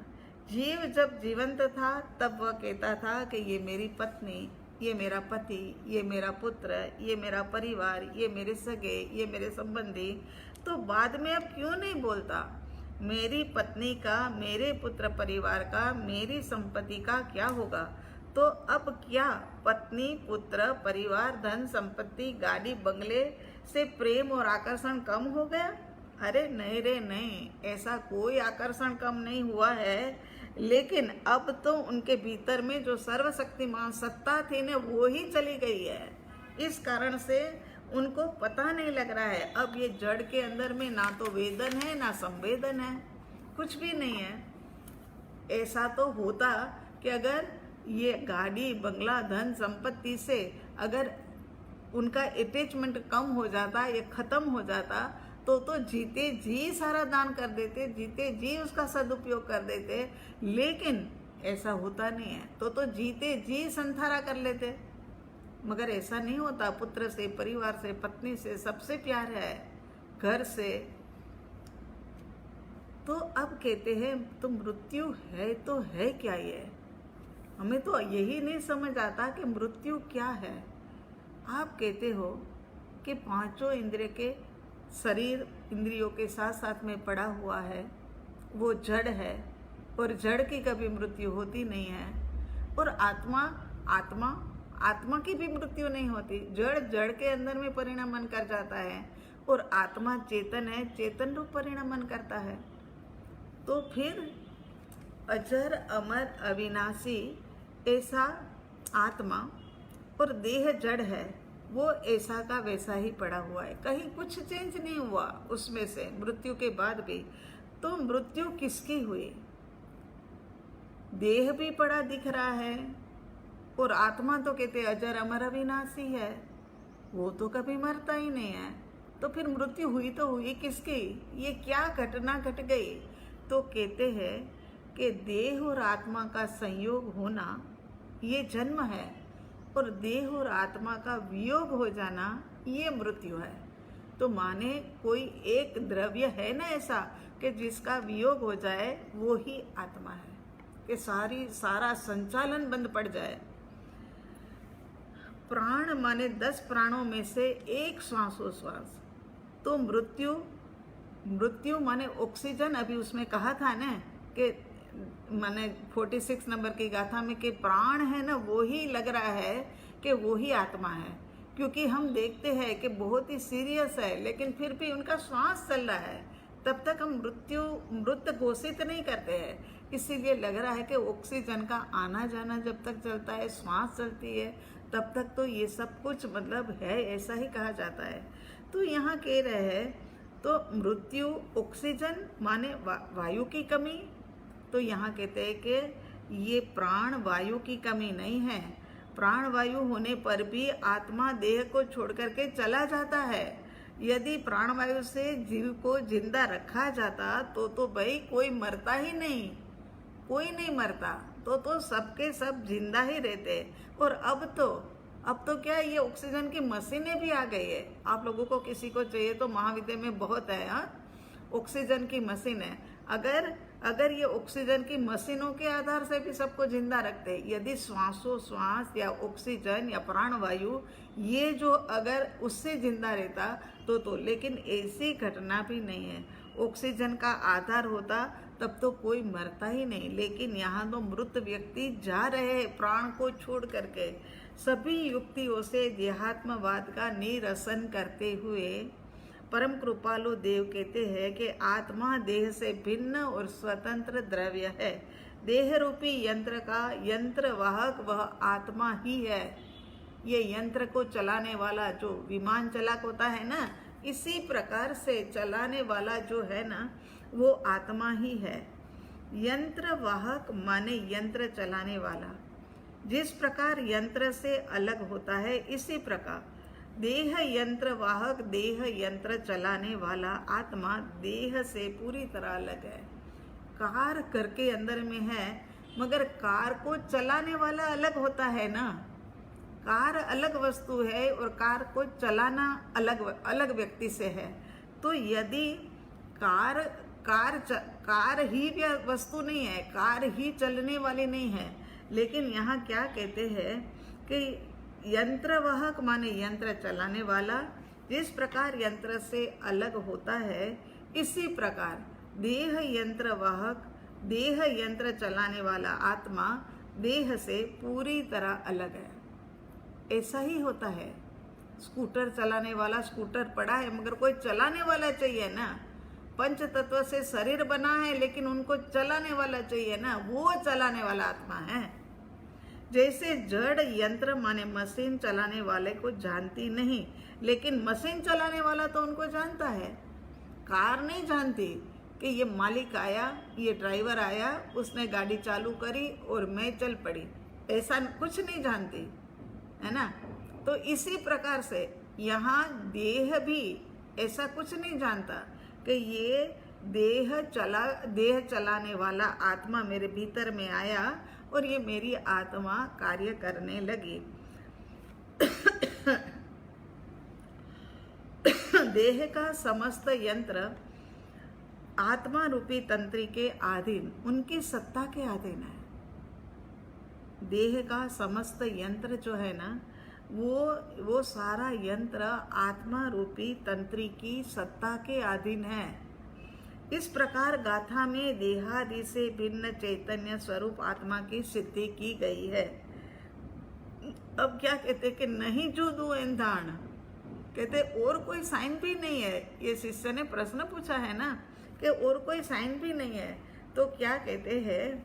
जीव जब जीवंत था तब वह कहता था कि ये मेरी पत्नी, ये मेरा पति, ये मेरा पुत्र, ये मेरा परिवार, ये मेरे सगे, ये मेरे संबंधी। तो बाद में अब क्यों नहीं बोलता? मेरी पत्नी का, मेरे पुत्र परिवार का, मेरी संपत्ति का क्या होगा? तो अब क्या पत्नी, पुत्र, परिवार, धन संपत्ति, गाड़ी, बंगले से प्रेम और आकर्षण कम हो गया? अरे नहीं रे नहीं, ऐसा कोई आकर्षण कम नहीं हुआ है। लेकिन अब तो उनके भीतर में जो सर्वशक्तिमान सत्ता थी ना वो ही चली गई है। इस कारण से उनको पता नहीं लग रहा है। अब ये जड़ के अंदर में ना तो वेदन है ना संवेदन है, कुछ भी नहीं है। ऐसा तो होता कि अगर ये गाड़ी बंगला धन संपत्ति से अगर उनका अटैचमेंट कम हो जाता, ये खत्म हो जाता, तो जीते जी सारा दान कर देते, जीते जी उसका सदुपयोग कर देते। लेकिन ऐसा होता नहीं है, तो जीते जी संथारा कर लेते। मगर ऐसा नहीं होता। पुत्र से, परिवार से, पत्नी से, सबसे प्यार है, घर से। तो अब कहते हैं तो मृत्यु है तो है क्या ये? हमें तो यही नहीं समझ आता कि मृत्यु क्या है। आप कहते हो कि पांचों इंद्रिय के शरीर इंद्रियों के साथ साथ में पड़ा हुआ है, वो जड़ है और जड़ की कभी मृत्यु होती नहीं है। और आत्मा की भी मृत्यु नहीं होती। जड़ के अंदर में परिणमन कर जाता है और आत्मा चेतन है, चेतन रूप परिणमन करता है। तो फिर अजर अमर अविनाशी ऐसा आत्मा और देह जड़ है, वो ऐसा का वैसा ही पड़ा हुआ है, कहीं कुछ चेंज नहीं हुआ उसमें से मृत्यु के बाद भी। तो मृत्यु किसकी हुई? देह भी पड़ा दिख रहा है और आत्मा तो कहते अजर अमर अविनाशी है, वो तो कभी मरता ही नहीं है। तो फिर मृत्यु हुई तो हुई किसकी? ये क्या घटना घट गई? तो कहते हैं कि देह और आत्मा का संयोग होना ये जन्म है और देह और आत्मा का वियोग हो जाना ये मृत्यु है। तो माने कोई एक द्रव्य है ना ऐसा कि जिसका वियोग हो जाए वो ही आत्मा है, कि सारा संचालन बंद पड़ जाए। प्राण माने 10 प्राणों में से एक श्वासोश्वास। तो मृत्यु माने ऑक्सीजन। अभी उसमें कहा था ना कि माने 46 नंबर की गाथा में कि प्राण है ना, वो ही लग रहा है कि वो ही आत्मा है। क्योंकि हम देखते हैं कि बहुत ही सीरियस है, लेकिन फिर भी उनका श्वास चल रहा है, तब तक हम मृत घोषित नहीं करते हैं। इसीलिए लग रहा है कि ऑक्सीजन का आना जाना जब तक चलता है, श्वास चलती है, तब तक तो ये सब कुछ मतलब है, ऐसा ही कहा जाता है। तो यहाँ कह रहे हैं तो मृत्यु ऑक्सीजन माने वायु की कमी। तो यहाँ कहते हैं कि ये प्राण वायु की कमी नहीं है। प्राण वायु होने पर भी आत्मा देह को छोड़ करके चला जाता है। यदि प्राणवायु से जीव को जिंदा रखा जाता तो भाई कोई मरता ही नहीं, कोई नहीं मरता, तो सबके सब जिंदा ही रहते। और अब तो क्या ये ऑक्सीजन की मशीनें भी आ गई है। आप लोगों को किसी को चाहिए तो महाविद्यालय में बहुत है, ऑक्सीजन की मशीन है। अगर ये ऑक्सीजन की मशीनों के आधार से भी सबको जिंदा रखते, यदि श्वासोश्वास या ऑक्सीजन या प्राणवायु ये जो अगर उससे जिंदा रहता तो लेकिन ऐसी घटना भी नहीं है। ऑक्सीजन का आधार होता तब तो कोई मरता ही नहीं। लेकिन यहाँ तो मृत व्यक्ति जा रहे हैं प्राण को छोड़ करके। सभी युक्तियों से देहात्मवाद का निरसन करते हुए परम कृपालु देव कहते हैं कि आत्मा देह से भिन्न और स्वतंत्र द्रव्य है। देह रूपी यंत्र का यंत्र वाहक वह आत्मा ही है। ये यंत्र को चलाने वाला जो विमान चालक होता है ना, इसी प्रकार से चलाने वाला जो है ना वो आत्मा ही है। यंत्र वाहक माने यंत्र चलाने वाला। जिस प्रकार यंत्र से अलग होता है, इसी प्रकार देह यंत्र वाहक, देह यंत्र चलाने वाला आत्मा देह से पूरी तरह अलग है। कार घर के अंदर में है, मगर कार को चलाने वाला अलग होता है ना। कार अलग वस्तु है और कार को चलाना अलग व्यक्ति से है। तो यदि कार ही वस्तु नहीं है, कार ही चलने वाली नहीं है। लेकिन यहाँ क्या कहते हैं कि यंत्र वाहक माने यंत्र चलाने वाला। जिस प्रकार यंत्र से अलग होता है, इसी प्रकार देह यंत्र वाहक, देह यंत्र चलाने वाला आत्मा देह से पूरी तरह अलग है। ऐसा ही होता है। स्कूटर चलाने वाला स्कूटर पड़ा है, मगर कोई चलाने वाला चाहिए ना। पंच तत्व से शरीर बना है, लेकिन उनको चलाने वाला चाहिए ना, वो चलाने वाला आत्मा है। जैसे जड़ यंत्र माने मशीन चलाने वाले को जानती नहीं, लेकिन मशीन चलाने वाला तो उनको जानता है। कार नहीं जानती कि ये मालिक आया, ये ड्राइवर आया, उसने गाड़ी चालू करी और मैं चल पड़ी, ऐसा कुछ नहीं जानती, है ना। तो इसी प्रकार से यहाँ देह भी ऐसा कुछ नहीं जानता कि ये देह चलाने वाला आत्मा मेरे भीतर में आया और ये मेरी आत्मा कार्य करने लगी। देह का समस्त यंत्र आत्मा रूपी तंत्री के अधीन, उनकी सत्ता के अधीन है। देह का समस्त यंत्र जो है ना, वो सारा यंत्र आत्मा रूपी तंत्री की सत्ता के अधीन है। इस प्रकार गाथा में देहादि से भिन्न चैतन्य स्वरूप आत्मा की सिद्धि की गई है। अब क्या कहते कि नहीं जुदू एंधाण, कहते और कोई साइन भी नहीं है। ये शिष्य ने प्रश्न पूछा है ना कि और कोई साइन भी नहीं है, तो क्या कहते हैं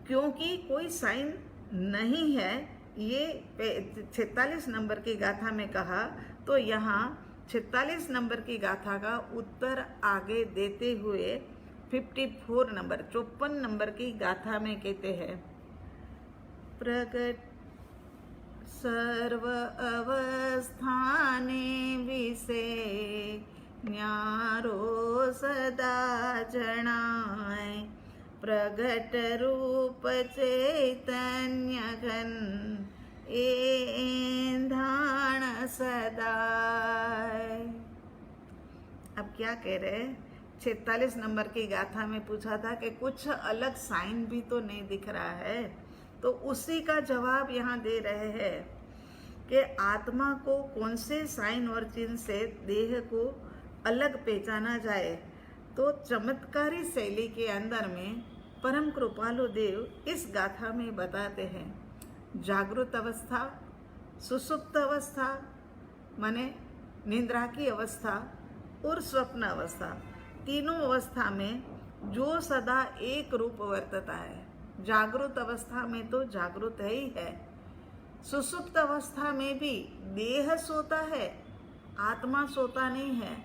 क्योंकि कोई साइन नहीं है, ये 46 नंबर की गाथा में कहा, तो यहाँ 46 नंबर की गाथा का उत्तर आगे देते हुए 54 नंबर 54 नंबर की गाथा में कहते हैं, प्रगट सर्व अवस्थाने विषय न्यारो सदा जनाय, प्रगट रूप चैतन्य घन एंधाण सदा। अब क्या कह रहे, 46 नंबर की गाथा में पूछा था कि कुछ अलग साइन भी तो नहीं दिख रहा है, तो उसी का जवाब यहाँ दे रहे हैं कि आत्मा को कौन से साइन और चिन्ह से देह को अलग पहचाना जाए। तो चमत्कारी शैली के अंदर में परम कृपालु देव इस गाथा में बताते हैं, जागृत अवस्था, सुसुप्त अवस्था माने निद्रा की अवस्था और स्वप्न अवस्था, तीनों अवस्था में जो सदा एक रूप वर्तता है। जागृत अवस्था में तो जागृत है ही है, सुसुप्त अवस्था में भी देह सोता है, आत्मा सोता नहीं है,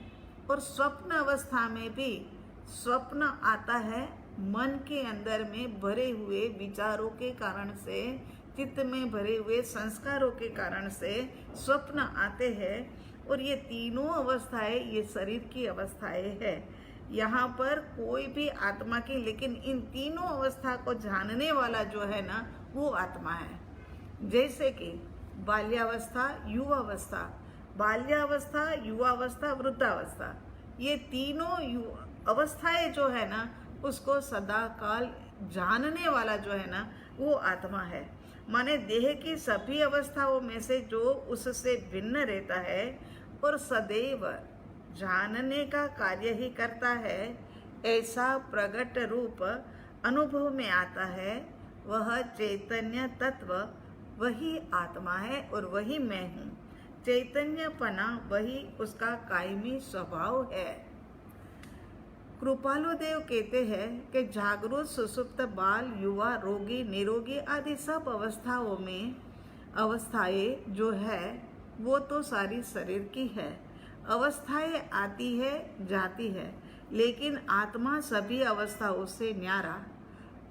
और स्वप्न अवस्था में भी स्वप्न आता है मन के अंदर में भरे हुए विचारों के कारण से, चित्त में भरे हुए संस्कारों के कारण से स्वप्न आते हैं। और ये तीनों अवस्थाएं ये शरीर की अवस्थाएं है। यहाँ पर कोई भी आत्मा की, लेकिन इन तीनों अवस्था को जानने वाला जो है ना, वो आत्मा है। जैसे कि बाल्यावस्था, युवावस्था, बाल्यावस्था, युवावस्था, वृद्धावस्था, ये तीनों अवस्थाएं जो है ना, उसको सदा काल जानने वाला जो है ना, वो आत्मा है। माने देह की सभी अवस्थाओं में से जो उससे भिन्न रहता है और सदैव जानने का कार्य ही करता है, ऐसा प्रगट रूप अनुभव में आता है, वह चैतन्य तत्व वही आत्मा है और वही मैं हूँ। चैतन्यपना वही उसका कायमी स्वभाव है। कृपालु देव कहते हैं कि जागृत, सुसुप्त, बाल, युवा, रोगी, निरोगी आदि सब अवस्थाएं जो है वो तो सारी शरीर की है। अवस्थाएं आती है जाती है, लेकिन आत्मा सभी अवस्थाओं से न्यारा।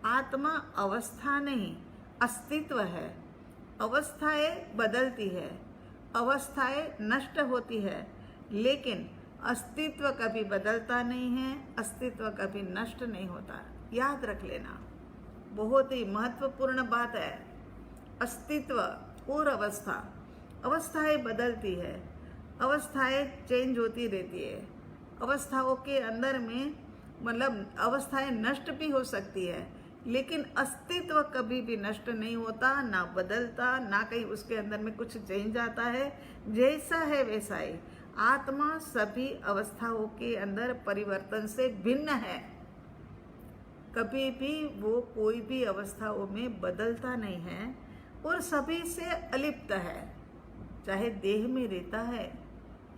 आत्मा अवस्था नहीं, अस्तित्व है। अवस्थाएं बदलती है, अवस्थाएं नष्ट होती है, लेकिन अस्तित्व कभी बदलता नहीं है, अस्तित्व कभी नष्ट नहीं होता। याद रख लेना, बहुत ही महत्वपूर्ण बात है। अस्तित्व और अवस्था, अवस्थाएं बदलती है, अवस्थाएं चेंज होती रहती है। अवस्थाओं के अंदर में मतलब अवस्थाएं नष्ट भी हो सकती है, लेकिन अस्तित्व कभी भी नष्ट नहीं होता, ना बदलता, ना कहीं उसके अंदर में कुछ चेंज आता है। जैसा है वैसा ही आत्मा सभी अवस्थाओं के अंदर परिवर्तन से भिन्न है। कभी भी वो कोई भी अवस्थाओं में बदलता नहीं है और सभी से अलिप्त है। चाहे देह में रहता है,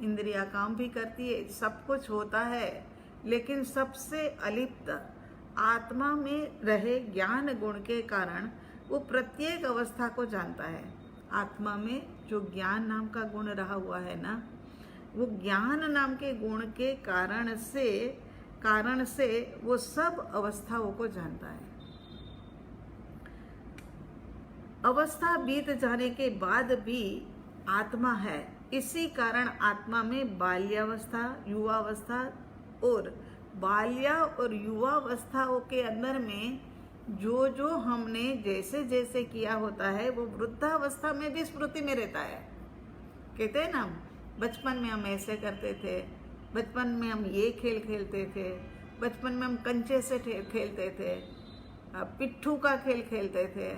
इंद्रियां काम भी करती है, सब कुछ होता है, लेकिन सबसे अलिप्त आत्मा में रहे ज्ञान गुण के कारण वो प्रत्येक अवस्था को जानता है। आत्मा में जो ज्ञान नाम का गुण रहा हुआ है ना, वो ज्ञान नाम के गुण के कारण से वो सब अवस्थाओं को जानता है। अवस्था बीत जाने के बाद भी आत्मा है। इसी कारण आत्मा में बाल्यावस्था, युवावस्था और बाल्या और युवावस्थाओं के अंदर में जो जो हमने जैसे जैसे किया होता है वो वृद्धावस्था में भी स्मृति में रहता है। कहते हैं ना, बचपन में हम ऐसे करते थे, बचपन में हम ये खेल खेलते थे, बचपन में हम कंचे से खेलते थे, पिट्ठू का खेल खेलते थे,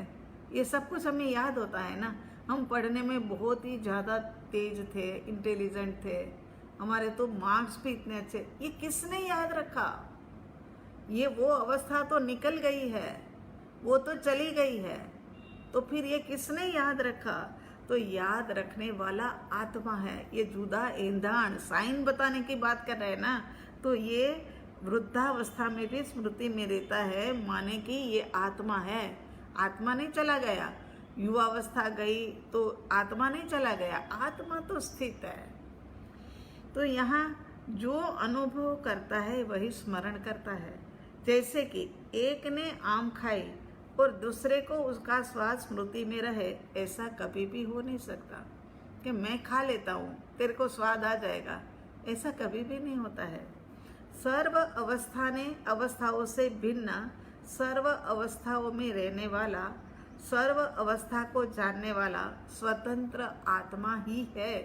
ये सब कुछ हमें याद होता है ना। हम पढ़ने में बहुत ही ज़्यादा तेज थे, इंटेलिजेंट थे, हमारे तो मार्क्स भी इतने अच्छे। ये किसने याद रखा? ये वो अवस्था तो निकल गई है, वो तो चली गई है, तो फिर ये किसने याद रखा? तो याद रखने वाला आत्मा है। ये जुदा ईंधन साइन बताने की बात कर रहे हैं ना, तो ये वृद्धावस्था में भी स्मृति में रहता है, माने कि ये आत्मा है। आत्मा नहीं चला गया, युवावस्था गई तो आत्मा नहीं चला गया, आत्मा तो स्थित है। तो यहाँ जो अनुभव करता है वही स्मरण करता है। जैसे कि एक ने आम खाई और दूसरे को उसका स्वाद स्मृति में रहे, ऐसा कभी भी हो नहीं सकता कि मैं खा लेता हूँ तेरे को स्वाद आ जाएगा, ऐसा कभी भी नहीं होता है। सर्व अवस्थाओं से भिन्न, सर्व अवस्थाओं में रहने वाला, सर्व अवस्था को जानने वाला स्वतंत्र आत्मा ही है।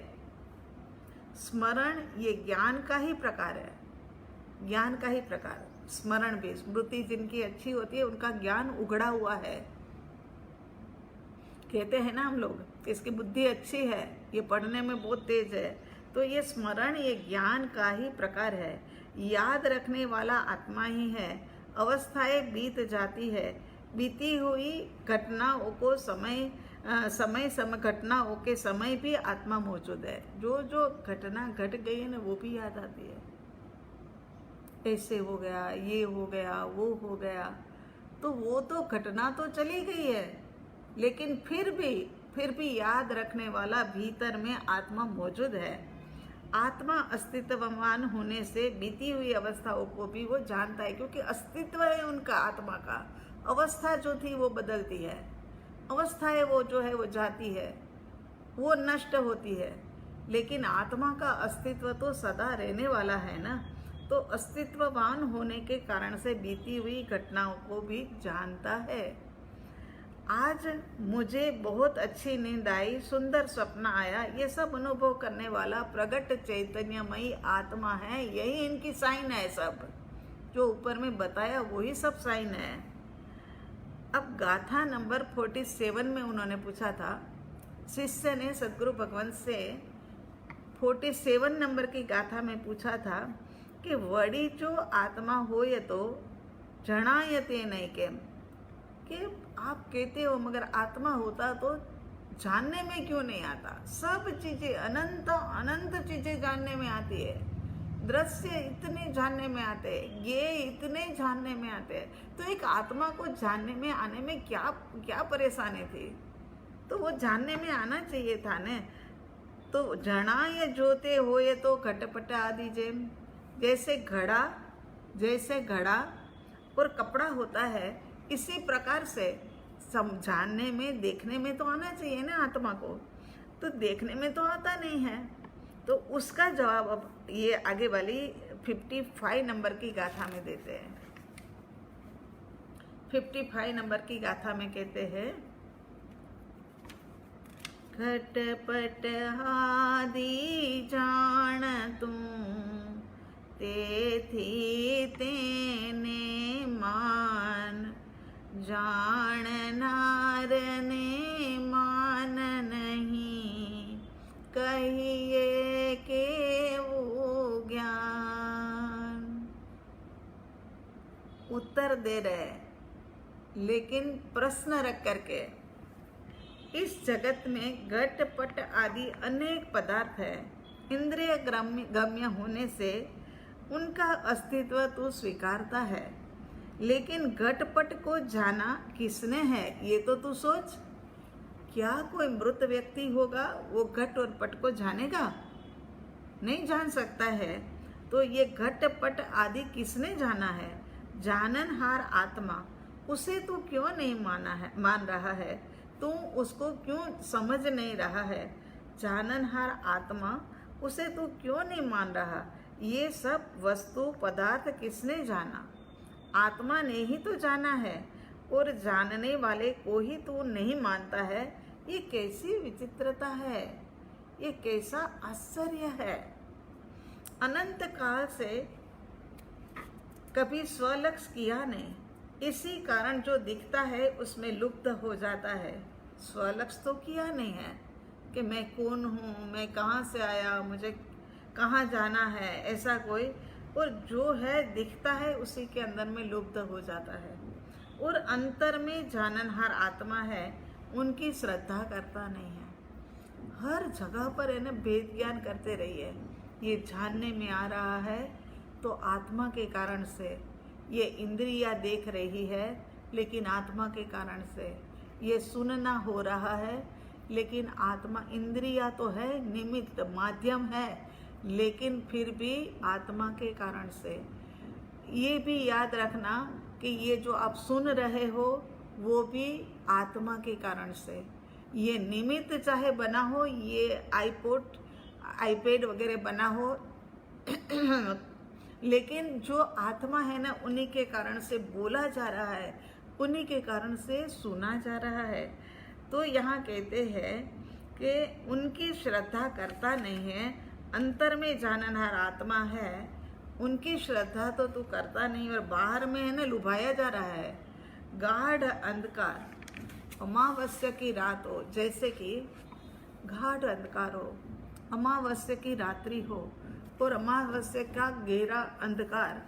स्मरण ये ज्ञान का ही प्रकार है, ज्ञान का ही प्रकार। स्मरण भी, स्मृति जिनकी अच्छी होती है उनका ज्ञान उगड़ा हुआ है। कहते हैं ना हम लोग इसकी बुद्धि अच्छी है, ये पढ़ने में बहुत तेज है, तो ये स्मरण ये ज्ञान का ही प्रकार है। याद रखने वाला आत्मा ही है। अवस्थाएं बीत जाती है, बीती हुई घटनाओं को समय घटनाओं के समय भी आत्मा मौजूद है। जो जो घटना घट गई है ना वो भी याद आती है, ऐसे हो गया, ये हो गया, वो हो गया, तो वो तो घटना तो चली गई है, लेकिन फिर भी याद रखने वाला भीतर में आत्मा मौजूद है। आत्मा अस्तित्ववान होने से बीती हुई अवस्थाओं को भी वो जानता है, क्योंकि अस्तित्व है उनका आत्मा का। अवस्था जो थी वो बदलती है, अवस्थाएं वो जो है वो जाती है, वो नष्ट होती है, लेकिन आत्मा का अस्तित्व तो सदा रहने वाला है ना। तो अस्तित्ववान होने के कारण से बीती हुई घटनाओं को भी जानता है। आज मुझे बहुत अच्छी नींद आई, सुंदर सपना आया, ये सब अनुभव करने वाला प्रगट चैतन्यमयी आत्मा है। यही इनकी साइन है, सब जो ऊपर में बताया वही सब साइन है। अब गाथा नंबर 47 में उन्होंने पूछा था, शिष्य ने सदगुरु भगवंत से 47 नंबर की गाथा में पूछा था कि वड़ी जो आत्मा हो ये तो जनायते नहीं केम, कि आप कहते हो मगर आत्मा होता तो जानने में क्यों नहीं आता? सब चीजें अनंत चीजें जानने में आती है, दृश्य इतने जानने में आते हैं, ये इतने जानने में आते हैं, तो एक आत्मा को जानने में आने में क्या परेशानी थी? तो वो जानने में आना चाहिए था ने। तो जना ये जोते हो ये तो घटपट आदि जेम, जैसे घड़ा और कपड़ा होता है, इसी प्रकार से समझाने में देखने में तो आना चाहिए ना आत्मा को, तो देखने में तो आता नहीं है। तो उसका जवाब अब ये आगे वाली 55 नंबर की गाथा में देते हैं। 55 नंबर की गाथा में कहते हैं, घटपट आदि जान तू तेथी तेने मान, जाननार ने मान नहीं, कहिए के वो ज्ञान। उत्तर दे रहे लेकिन प्रश्न रख करके। इस जगत में घटपट आदि अनेक पदार्थ है, इंद्रिय गम्य होने से उनका अस्तित्व तो स्वीकारता है, लेकिन घटपट को जाना किसने है ये तो तू सोच। क्या कोई मृत व्यक्ति होगा वो घट और पट को जानेगा? नहीं जान सकता है। तो ये घट पट आदि किसने जाना है? जाननहार आत्मा, उसे तू क्यों नहीं मान रहा है? तू उसको क्यों समझ नहीं रहा है? जाननहार आत्मा, उसे तू क्यों नहीं मान रहा? ये सब वस्तु पदार्थ किसने जाना? आत्मा ने ही तो जाना है, और जानने वाले को ही तू नहीं मानता है। ये कैसी विचित्रता है, ये कैसा आश्चर्य है। अनंत काल से कभी स्वलक्ष्य किया नहीं, इसी कारण जो दिखता है उसमें लुप्त हो जाता है। स्वलक्ष्य तो किया नहीं है कि मैं कौन हूँ, मैं कहाँ से आया, मुझे कहाँ जाना है, ऐसा कोई। और जो है दिखता है उसी के अंदर में लुप्त हो जाता है। और अंतर में जाननहार आत्मा है, उनकी श्रद्धा करता नहीं है। हर जगह पर है ना भेद ज्ञान करते रहिए। ये जानने में आ रहा है तो आत्मा के कारण से, ये इंद्रियां देख रही है लेकिन आत्मा के कारण से, ये सुनना हो रहा है लेकिन आत्मा, इंद्रियां तो है निमित्त माध्यम है लेकिन फिर भी आत्मा के कारण से। ये भी याद रखना कि ये जो आप सुन रहे हो वो भी आत्मा के कारण से। ये निमित्त चाहे बना हो, ये आईपैड वगैरह बना हो लेकिन जो आत्मा है ना उन्हीं के कारण से बोला जा रहा है, उन्हीं के कारण से सुना जा रहा है। तो यहाँ कहते हैं कि उनकी श्रद्धा करता नहीं है। अंतर में जाननहार आत्मा है, उनकी श्रद्धा तो तू करता नहीं, और बाहर में है ना लुभाया जा रहा है। गाढ़ अंधकार, अमावस्या की रात हो, जैसे कि गाढ़ अंधकार हो, अमावस्या की रात्रि हो और अमावस्या का गहरा अंधकार,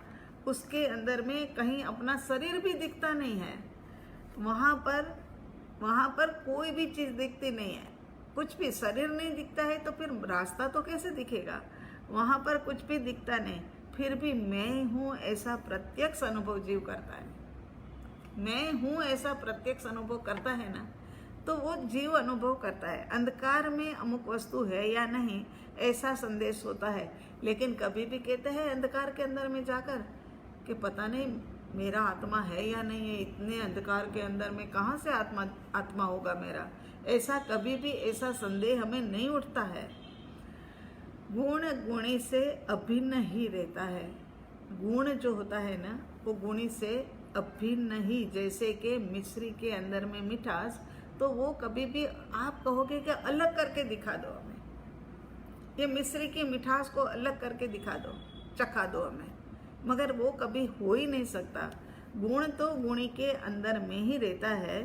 उसके अंदर में कहीं अपना शरीर भी दिखता नहीं है। वहाँ पर कोई भी चीज़ दिखती नहीं है, कुछ भी शरीर नहीं दिखता है तो फिर रास्ता तो कैसे दिखेगा? वहाँ पर कुछ भी दिखता नहीं, फिर भी मैं हूँ ऐसा प्रत्यक्ष अनुभव जीव करता है। मैं हूँ ऐसा प्रत्यक्ष अनुभव करता है ना, तो वो जीव अनुभव करता है। अंधकार में अमुक वस्तु है या नहीं ऐसा संदेश होता है, लेकिन कभी भी कहते हैं अंधकार के अंदर में जाकर कि पता नहीं मेरा आत्मा है या नहीं है, इतने अंधकार के अंदर में कहाँ से आत्मा होगा मेरा, ऐसा कभी भी ऐसा संदेह हमें नहीं उठता है। गुण गुणी से अभिन्न ही रहता है। गुण जो होता है ना वो गुणी से अभिन्न ही, जैसे कि मिश्री के अंदर में मिठास, तो वो कभी भी आप कहोगे कि अलग करके दिखा दो हमें, ये मिश्री की मिठास को अलग करके दिखा दो, चखा दो हमें, मगर वो कभी हो ही नहीं सकता। गुण तो गुणी के अंदर में ही रहता है,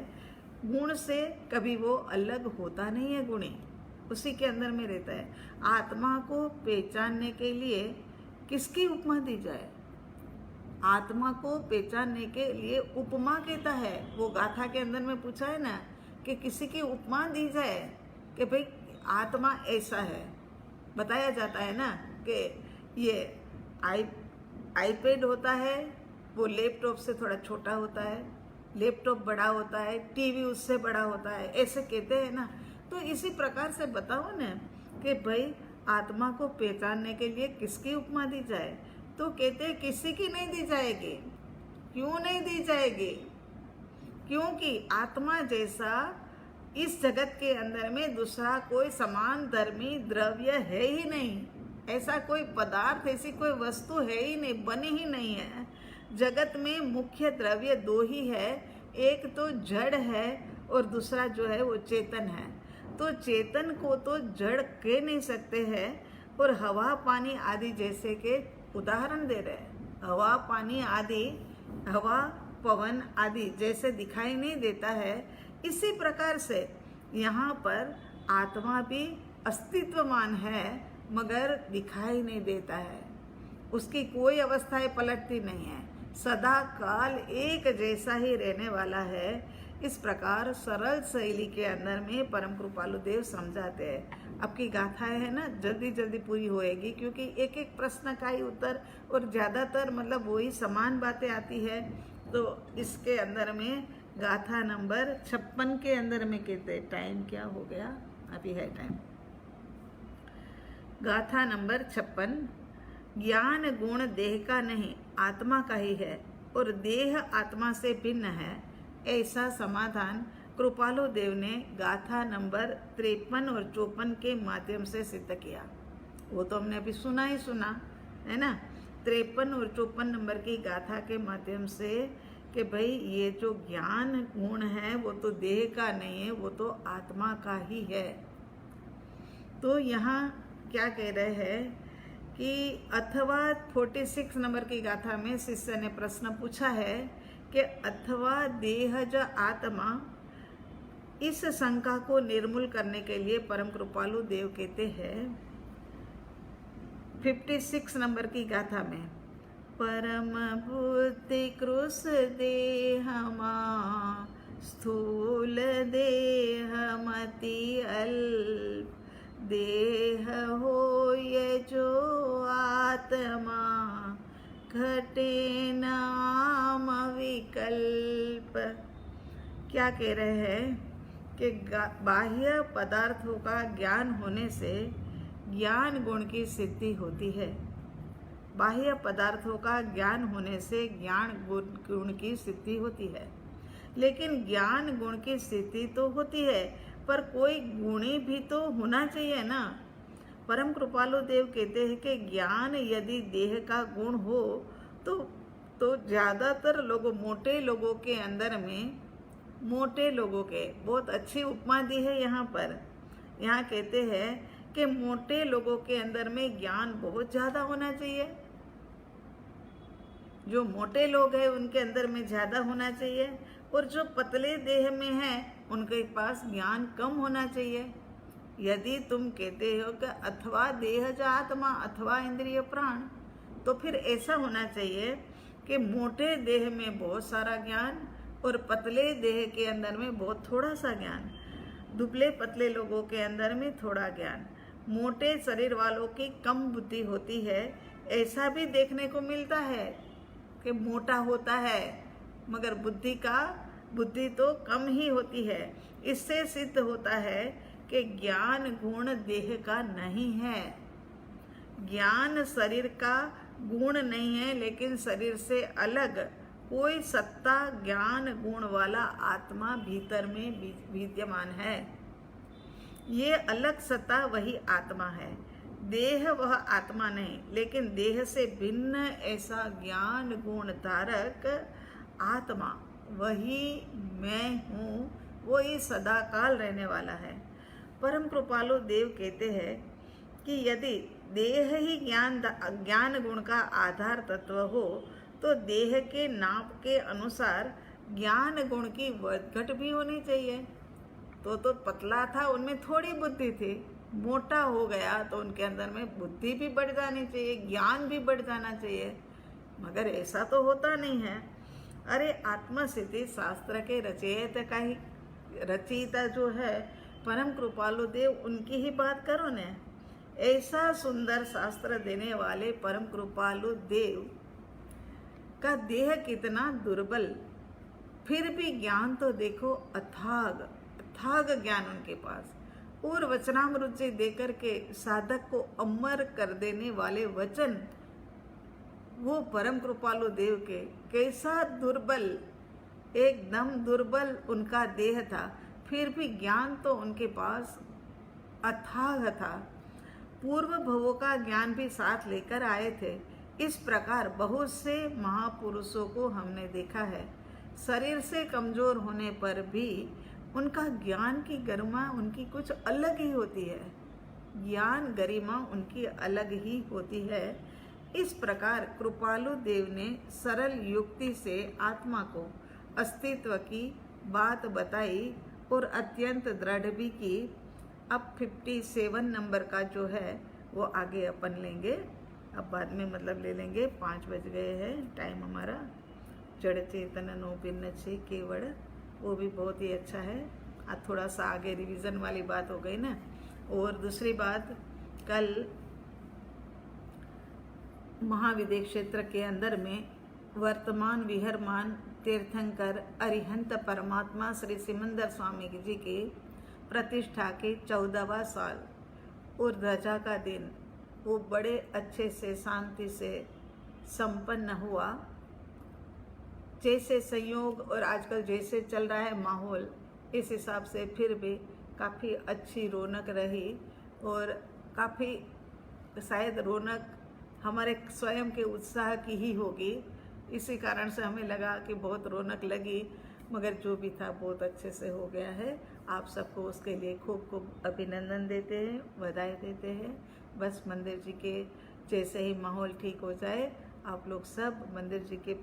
गुण से कभी वो अलग होता नहीं है, गुणी उसी के अंदर में रहता है। आत्मा को पहचानने के लिए किसकी उपमा दी जाए? आत्मा को पहचानने के लिए उपमा कहता है। वो गाथा के अंदर में पूछा है ना कि किसी की उपमा दी जाए कि भाई आत्मा ऐसा है, बताया जाता है ना कि ये आईपैड होता है, वो लैपटॉप से थोड़ा छोटा होता है, लैपटॉप बड़ा होता है, टीवी उससे बड़ा होता है, ऐसे कहते हैं ना। तो इसी प्रकार से बताओ ना कि भाई आत्मा को पहचानने के लिए किसकी उपमा दी जाए, तो कहते हैं किसी की नहीं दी जाएगी। क्यों नहीं दी जाएगी? क्योंकि आत्मा जैसा इस जगत के अंदर में दूसरा कोई समान धर्मी द्रव्य है ही नहीं, ऐसा कोई पदार्थ, ऐसी कोई वस्तु है ही नहीं, बनी ही नहीं है। जगत में मुख्य द्रव्य दो ही है, एक तो जड़ है और दूसरा जो है वो चेतन है। तो चेतन को तो जड़ कह नहीं सकते हैं, और हवा पानी आदि जैसे के उदाहरण दे रहे हैं। हवा पानी आदि, हवा पवन आदि जैसे दिखाई नहीं देता है, इसी प्रकार से यहाँ पर आत्मा भी अस्तित्वमान है मगर दिखाई नहीं देता है। उसकी कोई अवस्थाएं पलटती नहीं है, सदा काल एक जैसा ही रहने वाला है। इस प्रकार सरल शैली के अंदर में परम कृपालु देव समझाते हैं। आपकी गाथाएं है ना जल्दी जल्दी पूरी होएगी, क्योंकि एक एक प्रश्न का ही उत्तर और ज़्यादातर मतलब वही समान बातें आती है। तो इसके अंदर में गाथा नंबर 56 के अंदर में कहते, टाइम क्या हो गया, अभी है टाइम। गाथा नंबर 56, ज्ञान गुण देह का नहीं आत्मा का ही है और देह आत्मा से भिन्न है, ऐसा समाधान कृपालु देव ने गाथा नंबर 53 और 54 के माध्यम से सिद्ध किया। वो तो हमने अभी सुना ही सुना है ना, 53 और 54 नंबर की गाथा के माध्यम से, कि भाई ये जो ज्ञान गुण है वो तो देह का नहीं है, वो तो आत्मा का ही है। तो यहाँ क्या कह रहे हैं कि अथवा 46 नंबर की गाथा में शिष्य ने प्रश्न पूछा है कि अथवा देहज आत्मा, इस शंका को निर्मूल करने के लिए परम कृपालु देव कहते हैं 56 नंबर की गाथा में, परम बुद्धि कृष देहमा स्थूल देह मति अल्प, देह हो ये जो आत्मा घटे नाम विकल्प। क्या कह रहे हैं कि बाह्य पदार्थों का ज्ञान होने से ज्ञान गुण की सिद्धि होती है। बाह्य पदार्थों का ज्ञान होने से ज्ञान गुण की सिद्धि होती है, लेकिन ज्ञान गुण की सिद्धि तो होती है, पर कोई गुणी भी तो होना चाहिए ना। परम कृपालु देव कहते हैं कि ज्ञान यदि देह का गुण हो तो ज़्यादातर लोगों, मोटे लोगों के अंदर में, मोटे लोगों के, बहुत अच्छी उपमा दी है यहाँ पर। यहाँ कहते हैं कि मोटे लोगों के अंदर में ज्ञान बहुत ज़्यादा होना चाहिए, जो मोटे लोग हैं उनके अंदर में ज़्यादा होना चाहिए, और जो पतले देह में हैं उनके पास ज्ञान कम होना चाहिए। यदि तुम कहते हो कि अथवा देहज आत्मा अथवा इंद्रिय प्राण, तो फिर ऐसा होना चाहिए कि मोटे देह में बहुत सारा ज्ञान और पतले देह के अंदर में बहुत थोड़ा सा ज्ञान, दुबले पतले लोगों के अंदर में थोड़ा ज्ञान, मोटे शरीर वालों की कम बुद्धि होती है। ऐसा भी देखने को मिलता है कि मोटा होता है मगर बुद्धि तो कम ही होती है। इससे सिद्ध होता है कि ज्ञान गुण देह का नहीं है। ज्ञान शरीर का गुण नहीं है, लेकिन शरीर से अलग कोई सत्ता ज्ञान गुण वाला आत्मा भीतर में विद्यमान है। ये अलग सत्ता वही आत्मा है। देह वह आत्मा नहीं, लेकिन देह से भिन्न ऐसा ज्ञान गुण धारक आत्मा वही मैं हूँ, वही सदा काल रहने वाला है। परम कृपालु देव कहते हैं कि यदि देह ही ज्ञान गुण का आधार तत्व हो तो देह के नाप के अनुसार ज्ञान गुण की घट भी होनी चाहिए। तो पतला था, उनमें थोड़ी बुद्धि थी, मोटा हो गया तो उनके अंदर में बुद्धि भी बढ़ जानी चाहिए, ज्ञान भी बढ़ जाना चाहिए, मगर ऐसा तो होता नहीं है। अरे आत्मसिद्धि शास्त्र के रचयिता का ही, रचयिता जो है परम कृपालु देव, उनकी ही बात करो न। ऐसा सुंदर शास्त्र देने वाले परम कृपालु देव का देह कितना दुर्बल, फिर भी ज्ञान तो देखो अथाग ज्ञान उनके पास, और वचनामृत से देकर के साधक को अमर कर देने वाले वचन, वो परम कृपालु देव के कैसा दुर्बल, एकदम दुर्बल उनका देह था, फिर भी ज्ञान तो उनके पास अथाह था। पूर्व भवों का ज्ञान भी साथ लेकर आए थे। इस प्रकार बहुत से महापुरुषों को हमने देखा है, शरीर से कमजोर होने पर भी उनका ज्ञान की गरिमा उनकी कुछ अलग ही होती है, ज्ञान गरिमा उनकी अलग ही होती है। इस प्रकार कृपालु देव ने सरल युक्ति से आत्मा को अस्तित्व की बात बताई और अत्यंत दृढ़ भी की। अब 57 नंबर का जो है वो आगे अपन लेंगे, अब बाद में मतलब ले लेंगे, 5 बज गए हैं टाइम हमारा। जड़ चेतन नो भिन्न छे केवड़, वो भी बहुत ही अच्छा है। आज थोड़ा सा आगे रिवीजन वाली बात हो गई ना। और दूसरी बात, कल महाविद्य क्षेत्र के अंदर में वर्तमान विहरमान तीर्थंकर अरिहंत परमात्मा श्री सिमंदर स्वामी जी की प्रतिष्ठा के 14वां साल और ध्वजा का दिन वो बड़े अच्छे से शांति से संपन्न हुआ। जैसे संयोग और आजकल जैसे चल रहा है माहौल, इस हिसाब से फिर भी काफ़ी अच्छी रौनक रही और काफ़ी शायद रौनक हमारे स्वयं के उत्साह की ही होगी। इसी कारण से हमें लगा कि बहुत रौनक लगी, मगर जो भी था बहुत अच्छे से हो गया है। आप सबको उसके लिए खूब खूब अभिनंदन देते हैं, बधाई देते हैं। बस मंदिर जी के जैसे ही माहौल ठीक हो जाए, आप लोग सब मंदिर जी के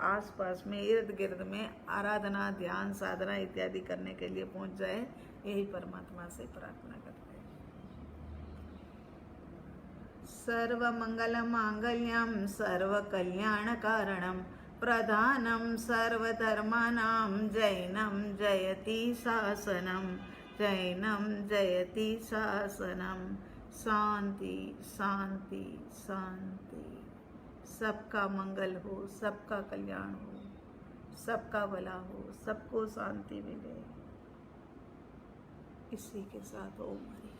आसपास में इर्द गिर्द में आराधना, ध्यान, साधना इत्यादि करने के लिए पहुंच जाए, यही परमात्मा से प्रार्थना करते हैं। सर्वमंगल मांगल्यम सर्वकल्याणकारणम प्रधानम सर्वधर्मानां जैनम जयति शासनम, जैनम जयति शासनम। शांति शांति शांति। सबका मंगल हो, सबका कल्याण हो, सबका भला हो, सबको शांति मिले। इसी के साथ ओम हरि।